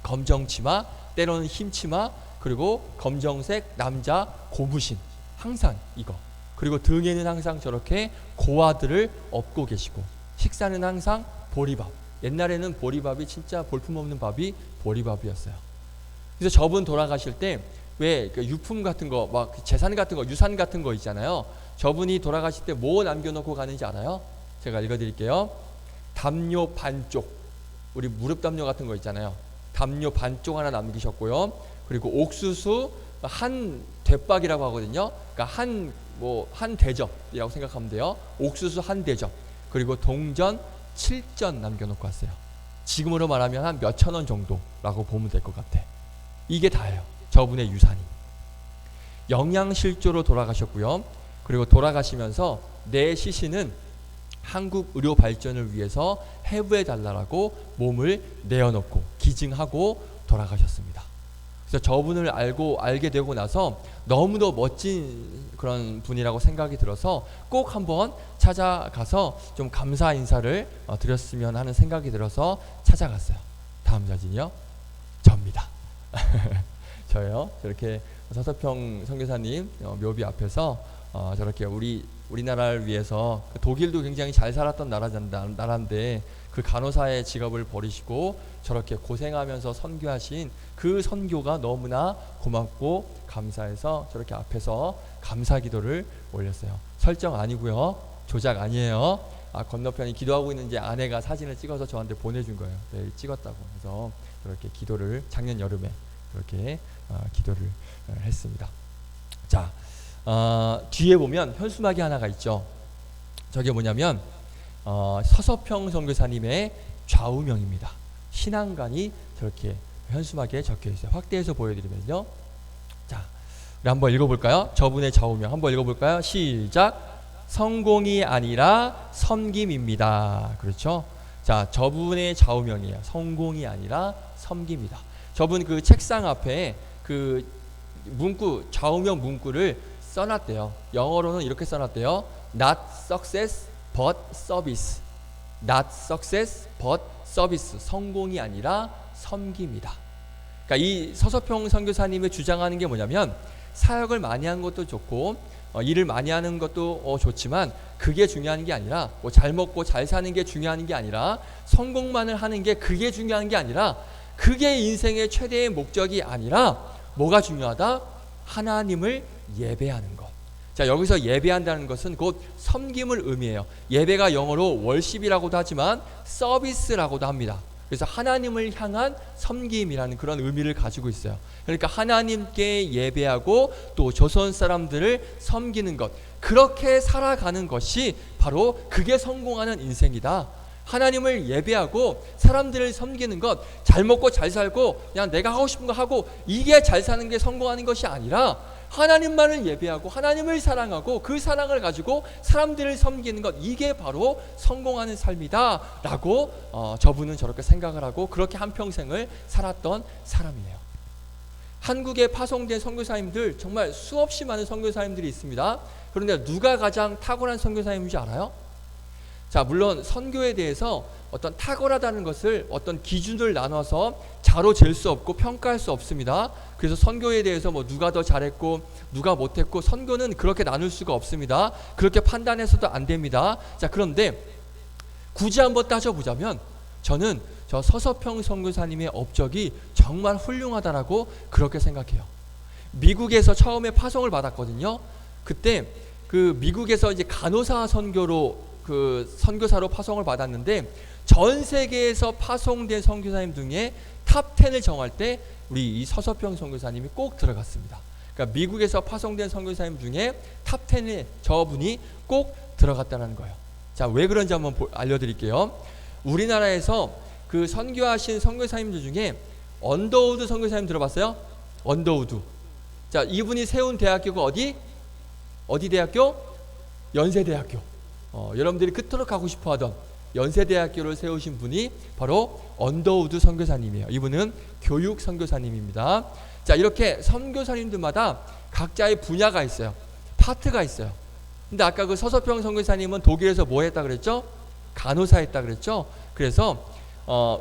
검정 치마, 때로는 흰 치마, 그리고 검정색 남자 고무신, 항상 이거. 그리고 등에는 항상 저렇게 고아들을 업고 계시고, 식사는 항상 보리밥. 옛날에는 보리밥이 진짜 볼품없는 밥이 보리밥이었어요. 그래서 저분 돌아가실 때 왜 그 유품 같은 거, 막 재산 같은 거, 유산 같은 거 있잖아요. 저분이 돌아가실 때 뭐 남겨놓고 가는지 알아요? 제가 읽어드릴게요. 담요 반쪽, 우리 무릎 담요 같은 거 있잖아요. 담요 반쪽 하나 남기셨고요. 그리고 옥수수 한 대박이라고 하거든요. 그러니까 한 대접이라고 생각하면 돼요. 옥수수 한 대접. 그리고 동전 7전 남겨놓고 왔어요. 지금으로 말하면 한 몇천 원 정도라고 보면 될 것 같아. 이게 다예요. 저분의 유산이. 영양실조로 돌아가셨고요. 그리고 돌아가시면서 내 시신은 한국 의료 발전을 위해서 해부해 달라고 몸을 내어놓고 기증하고 돌아가셨습니다. 그래서 저분을 알게 되고 나서 너무도 멋진 그런 분이라고 생각이 들어서 꼭 한번 찾아가서 좀 감사 인사를 드렸으면 하는 생각이 들어서 찾아갔어요. 다음 사진이요. 접니다. 저요. 저렇게 서서평 선교사님 묘비 앞에서 저렇게 우리나라를 위해서, 독일도 굉장히 잘 살았던 나라인데 그 간호사의 직업을 버리시고 저렇게 고생하면서 선교하신 그 선교가 너무나 고맙고 감사해서 저렇게 앞에서 감사 기도를 올렸어요. 설정 아니고요. 조작 아니에요. 건너편이 기도하고 있는 제 아내가 사진을 찍어서 저한테 보내준 거예요. 네, 찍었다고. 그래서 이렇게 기도를 작년 여름에 이렇게 기도를 했습니다. 자, 뒤에 보면 현수막이 하나가 있죠. 저게 뭐냐면 서서평 선교사님의 좌우명입니다. 신앙관이 저렇게 현수막에 적혀 있어요. 확대해서 보여드리면요. 자, 우리 한번 읽어볼까요? 저분의 좌우명 한번 읽어볼까요? 시작. 성공이 아니라 섬김입니다. 그렇죠? 자, 저분의 좌우명이에요. 성공이 아니라 섬김이다. 저분 그 책상 앞에 그 문구, 좌우명 문구를 써놨대요. 영어로는 이렇게 써놨대요. Not success but service. Not success but service. 성공이 아니라 섬김이다. 그러니까 이 서서평 선교사님이 주장하는 게 뭐냐면 사역을 많이 하는 것도 좋고 일을 많이 하는 것도 좋지만 그게 중요한 게 아니라 뭐 잘 먹고 잘 사는 게 중요한 게 아니라 성공만을 하는 게 그게 중요한 게 아니라 그게 인생의 최대의 목적이 아니라 뭐가 중요하다? 하나님을 예배하는 것. 자, 여기서 예배한다는 것은 곧 섬김을 의미해요. 예배가 영어로 월십이라고도 하지만 서비스라고도 합니다. 그래서 하나님을 향한 섬김이라는 그런 의미를 가지고 있어요. 그러니까 하나님께 예배하고 또 조선 사람들을 섬기는 것, 그렇게 살아가는 것이 바로 그게 성공하는 인생이다. 하나님을 예배하고 사람들을 섬기는 것, 잘 먹고 잘 살고 그냥 내가 하고 싶은 거 하고 이게 잘 사는 게 성공하는 것이 아니라 하나님만을 예배하고 하나님을 사랑하고 그 사랑을 가지고 사람들을 섬기는 것, 이게 바로 성공하는 삶이다 라고 저분은 저렇게 생각을 하고 그렇게 한평생을 살았던 사람이에요. 한국에 파송된 선교사님들 정말 수없이 많은 선교사님들이 있습니다. 그런데 누가 가장 탁월한 선교사님인지 알아요? 자, 물론 선교에 대해서 어떤 탁월하다는 것을 어떤 기준을 나눠서 자로 잴 수 없고 평가할 수 없습니다. 그래서 선교에 대해서 뭐 누가 더 잘했고 누가 못했고 선교는 그렇게 나눌 수가 없습니다. 그렇게 판단해서도 안 됩니다. 자, 그런데 굳이 한번 따져보자면 저는 저 서서평 선교사님의 업적이 정말 훌륭하다라고 그렇게 생각해요. 미국에서 처음에 파송을 받았거든요. 그때 그 미국에서 이제 간호사 선교로 그 선교사로 파송을 받았는데 전 세계에서 파송된 선교사님 중에 탑 10을 정할 때 우리 이 서서평 선교사님이 꼭 들어갔습니다. 그러니까 미국에서 파송된 선교사님 중에 탑 10에 저분이 꼭 들어갔다는 거예요. 자, 왜 그런지 한번 알려드릴게요. 우리나라에서 그 선교하신 선교사님들 중에 언더우드 선교사님 들어봤어요? 언더우드. 자, 이분이 세운 대학교가 어디 대학교? 연세대학교. 여러분들이 그토록 가고 싶어하던 연세대학교를 세우신 분이 바로 언더우드 선교사님이에요. 이분은 교육 선교사님입니다. 자, 이렇게 선교사님들마다 각자의 분야가 있어요. 파트가 있어요. 근데 아까 그 서서평 선교사님은 독일에서 뭐 했다 그랬죠? 간호사 했다 그랬죠? 그래서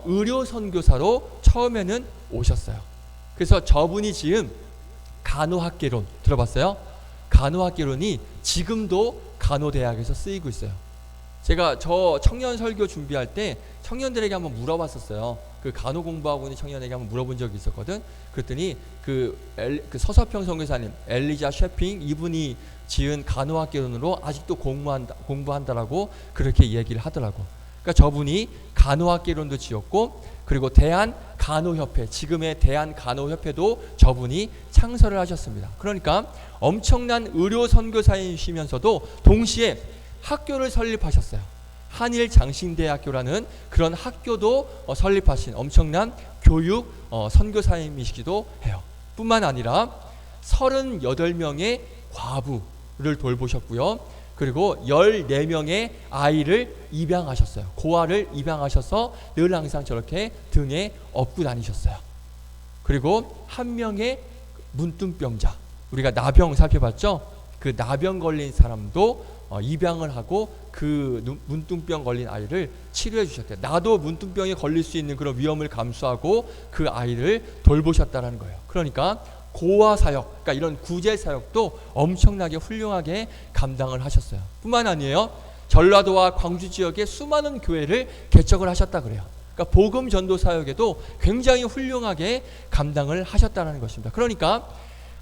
의료 선교사로 처음에는 오셨어요. 그래서 저분이 지은 간호학개론 들어봤어요? 간호학개론이 지금도 간호대학에서 쓰이고 있어요. 제가 저 청년 설교 준비할 때 청년들에게 한번 물어봤었어요. 그 간호 공부하고 있는 청년에게 한번 물어본 적이 있었거든. 그랬더니 그 서서평 선교사님 엘리자 셰핑 이분이 지은 간호학개론으로 아직도 공부한다라고 그렇게 얘기를 하더라고. 그러니까 저분이 간호학개론도 지었고 그리고 대한간호협회, 지금의 대한간호협회도 저분이 창설을 하셨습니다. 그러니까 엄청난 의료 선교사이시면서도 동시에 학교를 설립하셨어요. 한일장신대학교라는 그런 학교도 설립하신 엄청난 교육 선교사님이시기도 해요. 뿐만 아니라 38명의 과부를 돌보셨고요. 그리고 14명의 아이를 입양하셨어요. 고아를 입양하셔서 늘 항상 저렇게 등에 업고 다니셨어요. 그리고 1명의 문둥병자, 우리가 나병 살펴봤죠? 그 나병 걸린 사람도 입양을 하고 그 문둥병 걸린 아이를 치료해 주셨대요. 나도 문둥병에 걸릴 수 있는 그런 위험을 감수하고 그 아이를 돌보셨다는 거예요. 그러니까 고아 사역, 그러니까 이런 구제 사역도 엄청나게 훌륭하게 감당을 하셨어요. 뿐만 아니에요. 전라도와 광주 지역에 수많은 교회를 개척을 하셨다 그래요. 그러니까 복음 전도 사역에도 굉장히 훌륭하게 감당을 하셨다는 것입니다. 그러니까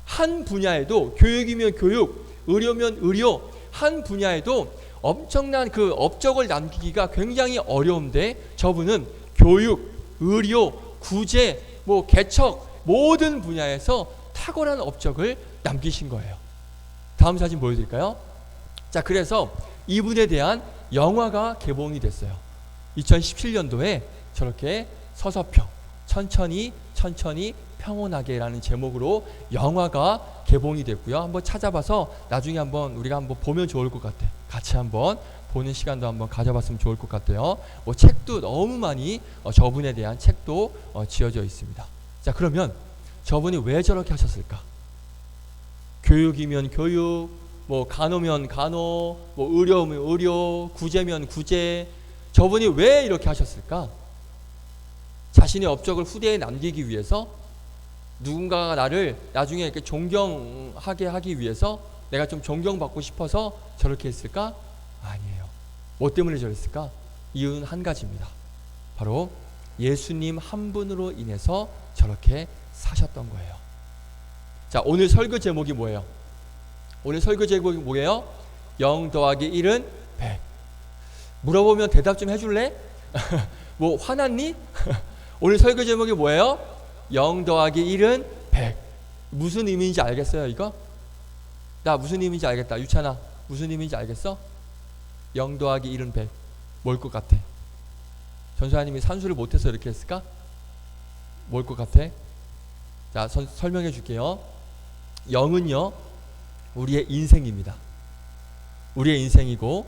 한 분야에도 교육이면 교육, 의료면 의료, 한 분야에도 엄청난 그 업적을 남기기가 굉장히 어려운데 저분은 교육, 의료, 구제, 개척 모든 분야에서 탁월한 업적을 남기신 거예요. 다음 사진 보여드릴까요? 자, 그래서 이분에 대한 영화가 개봉이 됐어요. 2017년도에 저렇게 서서평, 천천히 평온하게 라는 제목으로 영화가 개봉이 됐고요. 한번 찾아봐서 나중에 한번 우리가 한번 보면 좋을 것 같아요. 같이 한번 보는 시간도 한번 가져봤으면 좋을 것 같아요. 책도 너무 많이 저분에 대한 책도 지어져 있습니다. 자, 그러면 저분이 왜 저렇게 하셨을까? 교육이면 교육, 간호면 간호, 의료면 의료, 구제면 구제. 저분이 왜 이렇게 하셨을까? 자신의 업적을 후대에 남기기 위해서 누군가가 나를 나중에 이렇게 존경하게 하기 위해서 내가 좀 존경받고 싶어서 저렇게 했을까? 아니에요. 뭐 때문에 저랬을까? 이유는 한 가지입니다. 바로 예수님 한 분으로 인해서 저렇게 사셨던 거예요. 자, 오늘 설교 제목이 뭐예요? 오늘 설교 제목이 뭐예요? 0 더하기 1은 100. 물어보면 대답 좀 해줄래? 뭐 화났니? 오늘 설교 제목이 뭐예요? 0 더하기 1은 100. 무슨 의미인지 알겠어요, 이거? 나 무슨 의미인지 알겠다. 유찬아, 무슨 의미인지 알겠어? 0 더하기 1은 100. 뭘 것 같아? 전사님이 산수를 못해서 이렇게 했을까? 뭘 것 같아? 자, 설명해 줄게요. 0은요, 우리의 인생입니다. 우리의 인생이고,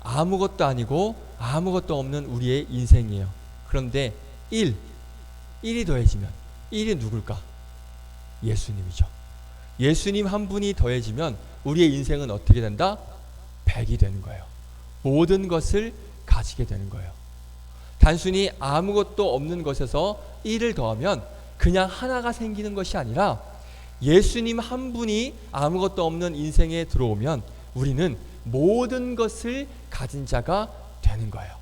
아무것도 아니고 아무것도 없는 우리의 인생이에요. 그런데 1이 더해지면 1이 누굴까? 예수님이죠. 예수님 한 분이 더해지면 우리의 인생은 어떻게 된다? 100이 되는 거예요. 모든 것을 가지게 되는 거예요. 단순히 아무것도 없는 것에서 1을 더하면 그냥 하나가 생기는 것이 아니라 예수님 한 분이 아무것도 없는 인생에 들어오면 우리는 모든 것을 가진 자가 되는 거예요.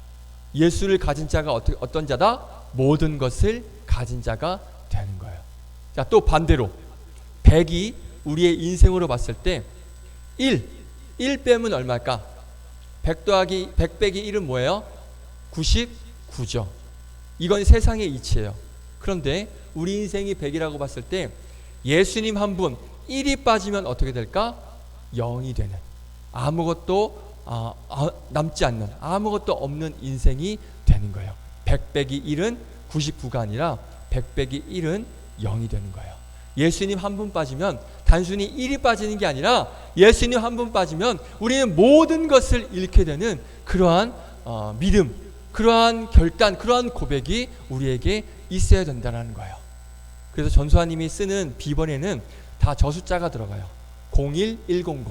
예수를 가진 자가 어떤 자다? 모든 것을 가진 자가 되는 거예요. 자, 또 반대로 100이 우리의 인생으로 봤을 때 1 빼면 얼마일까? 100 빼기 1은 뭐예요? 99죠. 이건 세상의 이치예요. 그런데 우리 인생이 100이라고 봤을 때 예수님 한 분 1이 빠지면 어떻게 될까? 0이 되는, 아무것도 남지 않는, 아무것도 없는 인생이 되는 거예요. 100 빼기 1은 99가 아니라 100 빼기 1은 0이 되는 거예요. 예수님 한 분 빠지면 단순히 1이 빠지는 게 아니라 예수님 한 분 빠지면 우리는 모든 것을 잃게 되는 그러한 믿음, 그러한 결단, 그러한 고백이 우리에게 있어야 된다는 거예요. 그래서 전수아님이 쓰는 비번에는 다 저숫자가 들어가요. 01100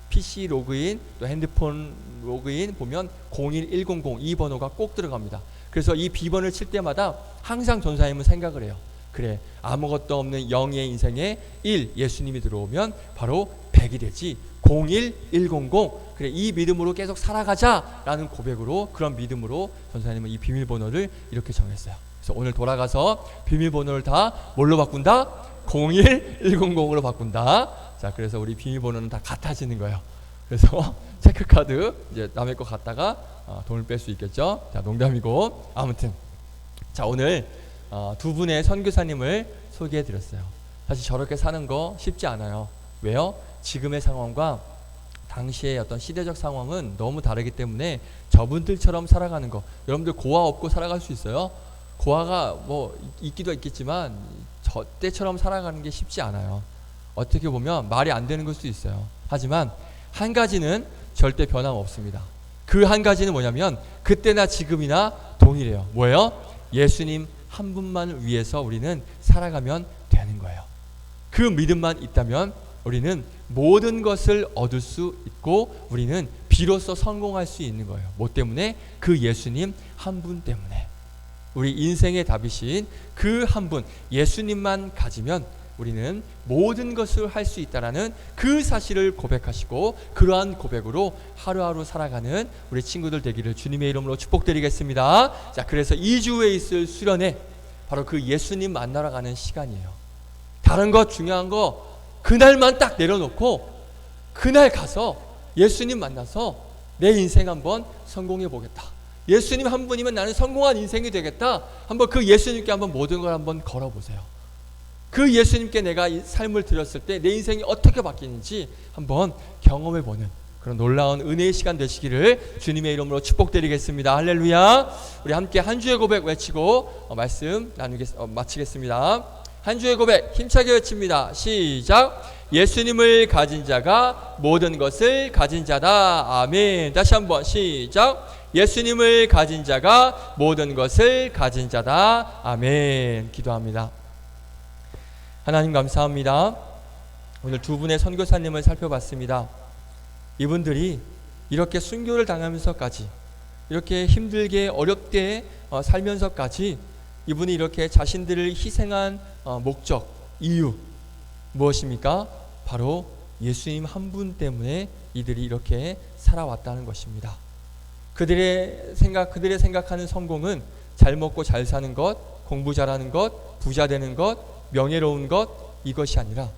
PC 로그인, 또 핸드폰 로그인 보면 01100 이 번호가 꼭 들어갑니다. 그래서 이 비번을 칠 때마다 항상 전사님은 생각을 해요. 그래, 아무것도 없는 0의 인생에 1 예수님이 들어오면 바로 100이 되지. 01100 그래, 이 믿음으로 계속 살아가자라는 고백으로, 그런 믿음으로 전사님은 이 비밀번호를 이렇게 정했어요. 그래서 오늘 돌아가서 비밀번호를 다 뭘로 바꾼다? 01100으로 바꾼다. 자, 그래서 우리 비밀번호는 다 같아지는 거예요. 그래서 체크카드 이제 남의 거 갖다가 돈을 뺄 수 있겠죠. 자, 농담이고, 아무튼 자, 오늘 두 분의 선교사님을 소개해 드렸어요. 사실 저렇게 사는 거 쉽지 않아요. 왜요? 지금의 상황과 당시의 어떤 시대적 상황은 너무 다르기 때문에 저분들처럼 살아가는 거, 여러분들 고아 없고 살아갈 수 있어요? 고아가 뭐 있기도 있겠지만 저 때처럼 살아가는 게 쉽지 않아요. 어떻게 보면 말이 안 되는 걸 수도 있어요. 하지만 한 가지는 절대 변함없습니다. 그 한 가지는 뭐냐면 그때나 지금이나 동일해요. 뭐예요? 예수님 한 분만을 위해서 우리는 살아가면 되는 거예요. 그 믿음만 있다면 우리는 모든 것을 얻을 수 있고 우리는 비로소 성공할 수 있는 거예요. 뭐 때문에? 그 예수님 한 분 때문에. 우리 인생의 답이신 그 한 분 예수님만 가지면 우리는 모든 것을 할 수 있다라는 그 사실을 고백하시고, 그러한 고백으로 하루하루 살아가는 우리 친구들 되기를 주님의 이름으로 축복드리겠습니다. 자, 그래서 2주 후에 있을 수련회, 바로 그 예수님 만나러 가는 시간이에요. 다른 거 중요한 거 그날만 딱 내려놓고 그날 가서 예수님 만나서 내 인생 한번 성공해 보겠다. 예수님 한 분이면 나는 성공한 인생이 되겠다. 한번 그 예수님께 한번 모든 걸 한번 걸어보세요. 그 예수님께 내가 이 삶을 드렸을 때 내 인생이 어떻게 바뀌는지 한번 경험해보는 그런 놀라운 은혜의 시간 되시기를 주님의 이름으로 축복드리겠습니다. 할렐루야. 우리 함께 한 주의 고백 외치고 말씀 마치겠습니다. 한 주의 고백 힘차게 외칩니다. 시작. 예수님을 가진 자가 모든 것을 가진 자다. 아멘. 다시 한번 시작. 예수님을 가진 자가 모든 것을 가진 자다. 아멘. 기도합니다. 하나님 감사합니다. 오늘 두 분의 선교사님을 살펴봤습니다. 이분들이 이렇게 순교를 당하면서까지, 이렇게 힘들게 어렵게 살면서까지 이분이 이렇게 자신들을 희생한 목적, 이유 무엇입니까? 바로 예수님 한 분 때문에 이들이 이렇게 살아왔다는 것입니다. 그들의 생각하는 성공은 잘 먹고 잘 사는 것, 공부 잘하는 것, 부자 되는 것, 명예로운 것, 이것이 아니라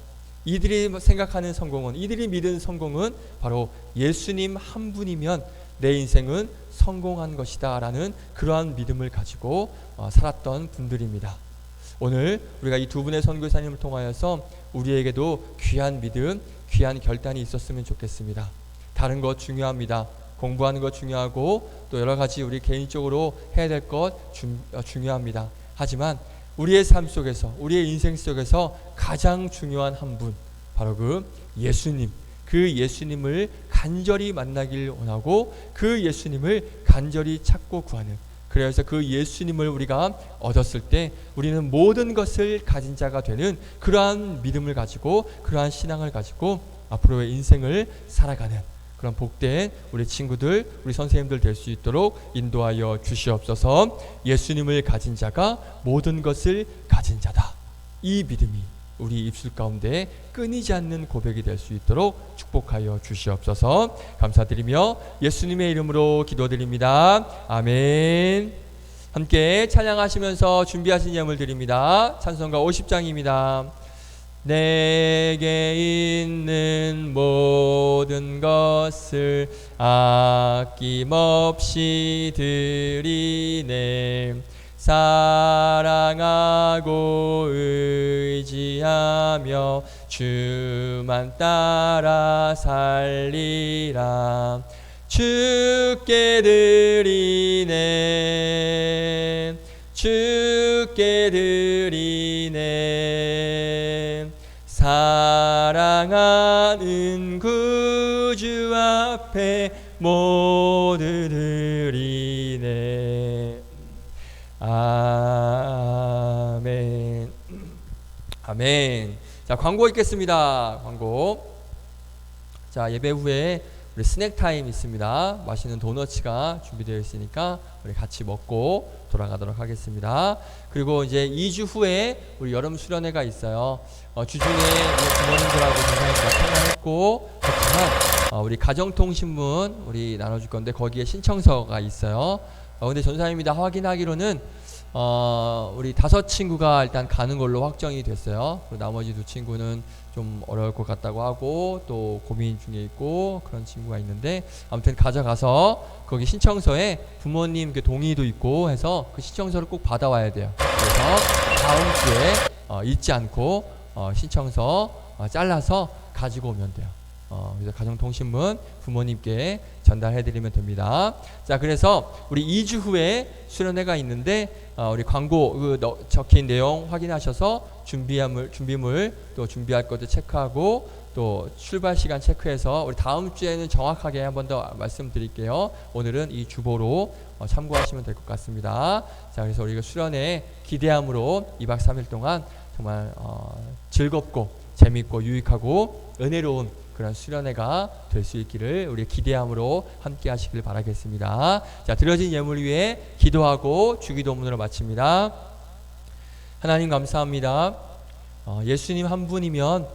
이들이 생각하는 성공은, 이들이 믿은 성공은 바로 예수님 한 분이면 내 인생은 성공한 것이다 라는 그러한 믿음을 가지고 살았던 분들입니다. 오늘 우리가 이 두 분의 선교사님을 통하여서 우리에게도 귀한 믿음, 귀한 결단이 있었으면 좋겠습니다. 다른 것 중요합니다. 공부하는 것 중요하고 또 여러 가지 우리 개인적으로 해야 될 것 중요합니다. 하지만 우리의 삶 속에서, 우리의 인생 속에서 가장 중요한 한 분, 바로 그 예수님, 그 예수님을 간절히 만나길 원하고 그 예수님을 간절히 찾고 구하는, 그래서 그 예수님을 우리가 얻었을 때 우리는 모든 것을 가진 자가 되는 그러한 믿음을 가지고, 그러한 신앙을 가지고 앞으로의 인생을 살아가는 그런 복된 우리 친구들, 우리 선생님들 될 수 있도록 인도하여 주시옵소서. 예수님을 가진 자가 모든 것을 가진 자다, 이 믿음이 우리 입술 가운데 끊이지 않는 고백이 될 수 있도록 축복하여 주시옵소서. 감사드리며 예수님의 이름으로 기도드립니다. 아멘. 함께 찬양하시면서 준비하신 예물 드립니다. 찬송가 50장입니다. 내게 있는 모든 것을 아낌없이 드리네. 사랑하고 의지하며 주만 따라 살리라. 주께 드리네, 주께 드리네. 사랑하는 구주 앞에 모두 드리네. 아멘. 아멘. 자, 광고 있겠습니다. 광고. 자, 예배 후에 우리 스낵 타임 있습니다. 맛있는 도너츠가 준비되어 있으니까 우리 같이 먹고 돌아가도록 하겠습니다. 그리고 이제 2주 후에 우리 여름 수련회가 있어요. 주중에 우리 부모님들하고 전사님과 참여했고, 그렇지만 우리 가정통신문 우리 나눠줄 건데 거기에 신청서가 있어요. 근데 전사님이 다 확인하기로는 우리 5친구가 일단 가는 걸로 확정이 됐어요. 그리고 나머지 2친구는 좀 어려울 것 같다고 하고 또 고민 중에 있고 그런 친구가 있는데, 아무튼 가져가서 거기 신청서에 부모님 그 동의도 있고 해서 그 신청서를 꼭 받아와야 돼요. 그래서 다음 주에 잊지 않고 신청서 잘라서 가지고 오면 돼요. 그래서 가정통신문 부모님께 전달해드리면 됩니다. 자, 그래서 우리 2주 후에 수련회가 있는데 우리 광고 적힌 내용 확인하셔서 준비물 또 준비할 것도 체크하고 또 출발 시간 체크해서 우리 다음 주에는 정확하게 한 번 더 말씀드릴게요. 오늘은 이 주보로 참고하시면 될 것 같습니다. 자, 그래서 우리가 수련회 기대함으로 2박 3일 동안 정말 즐겁고 재밌고 유익하고 은혜로운 그런 수련회가 될 수 있기를 우리 기대함으로 함께 하시길 바라겠습니다. 자, 드려진 예물 위에 기도하고 주기도문으로 마칩니다. 하나님 감사합니다. 예수님 한 분이면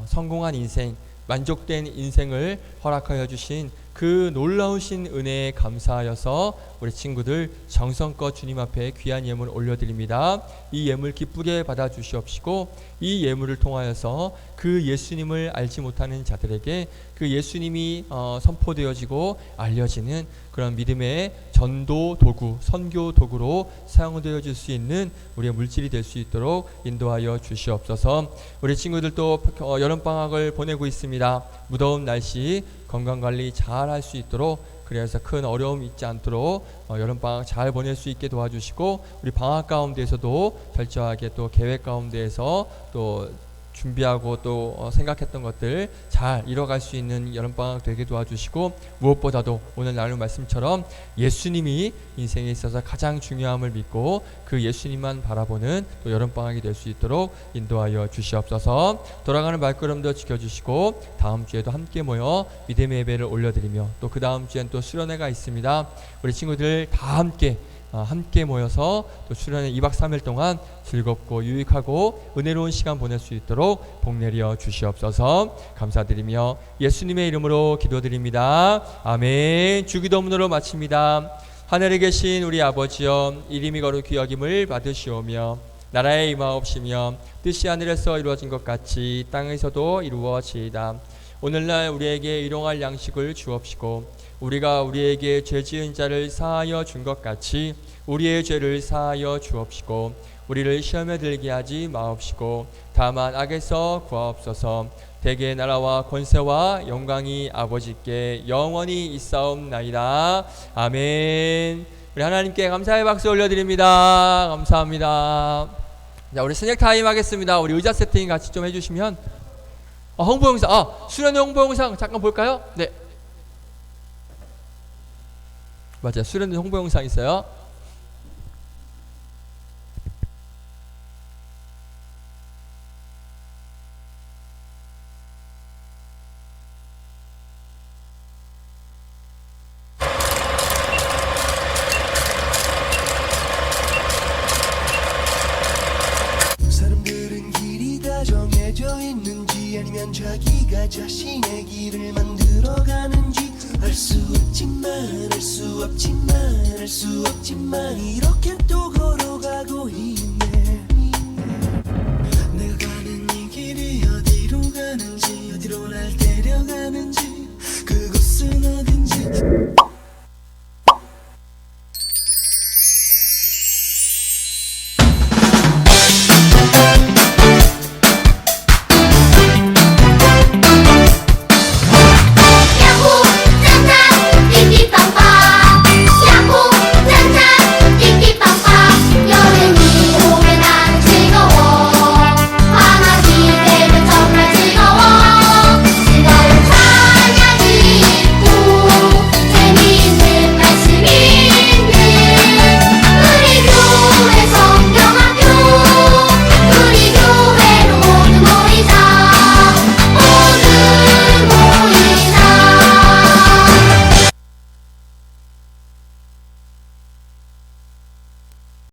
성공한 인생, 만족된 인생을 허락하여 주신 그 놀라우신 은혜에 감사하여서 우리 친구들 정성껏 주님 앞에 귀한 예물 올려드립니다. 이 예물 기쁘게 받아주시옵시고 이 예물을 통하여서 그 예수님을 알지 못하는 자들에게 그 예수님이 선포되어지고 알려지는 그런 믿음의 전도 도구, 선교 도구로 사용되어질 수 있는 우리의 물질이 될 수 있도록 인도하여 주시옵소서. 우리 친구들도 여름방학을 보내고 있습니다. 무더운 날씨 건강관리 잘 할 수 있도록, 그래서 큰 어려움 있지 않도록 여름방학 잘 보낼 수 있게 도와주시고, 우리 방학 가운데에서도 철저하게 또 계획 가운데에서 또 준비하고 또 생각했던 것들 잘 이뤄갈 수 있는 여름방학 되게 도와주시고, 무엇보다도 오늘 나눌 말씀처럼 예수님이 인생에 있어서 가장 중요함을 믿고 그 예수님만 바라보는 또 여름방학이 될 수 있도록 인도하여 주시옵소서. 돌아가는 발걸음도 지켜주시고 다음 주에도 함께 모여 믿음의 예배를 올려드리며 또 그 다음 주엔 또 수련회가 있습니다. 우리 친구들 다 함께 함께 모여서 또 수련회 2박 3일 동안 즐겁고 유익하고 은혜로운 시간 보낼 수 있도록 복 내려 주시옵소서. 감사드리며 예수님의 이름으로 기도드립니다. 아멘. 주기도문으로 마칩니다. 하늘에 계신 우리 아버지여, 이름이 거룩히 여김을 받으시오며 나라에 임하옵시며 뜻이 하늘에서 이루어진 것 같이 땅에서도 이루어지이다. 오늘날 우리에게 일용할 양식을 주옵시고 우리가 우리에게 죄 지은 자를 사하여 준 것 같이 우리의 죄를 사하여 주옵시고 우리를 시험에 들게 하지 마옵시고 다만 악에서 구하옵소서. 대개 나라와 권세와 영광이 아버지께 영원히 있사옵나이다. 아멘. 우리 하나님께 감사의 박수 올려드립니다. 감사합니다. 자, 우리 스낵 타임 하겠습니다. 우리 의자 세팅 같이 좀 해주시면. 홍보 영상, 수련회 홍보 영상 잠깐 볼까요? 네. 맞아요. 수련회 홍보 영상 있어요. 사람들은 길이 다 정해져 있는지 아니면 자기가 자신의 길을 만들어가는지 알 수 없지만 이렇게 또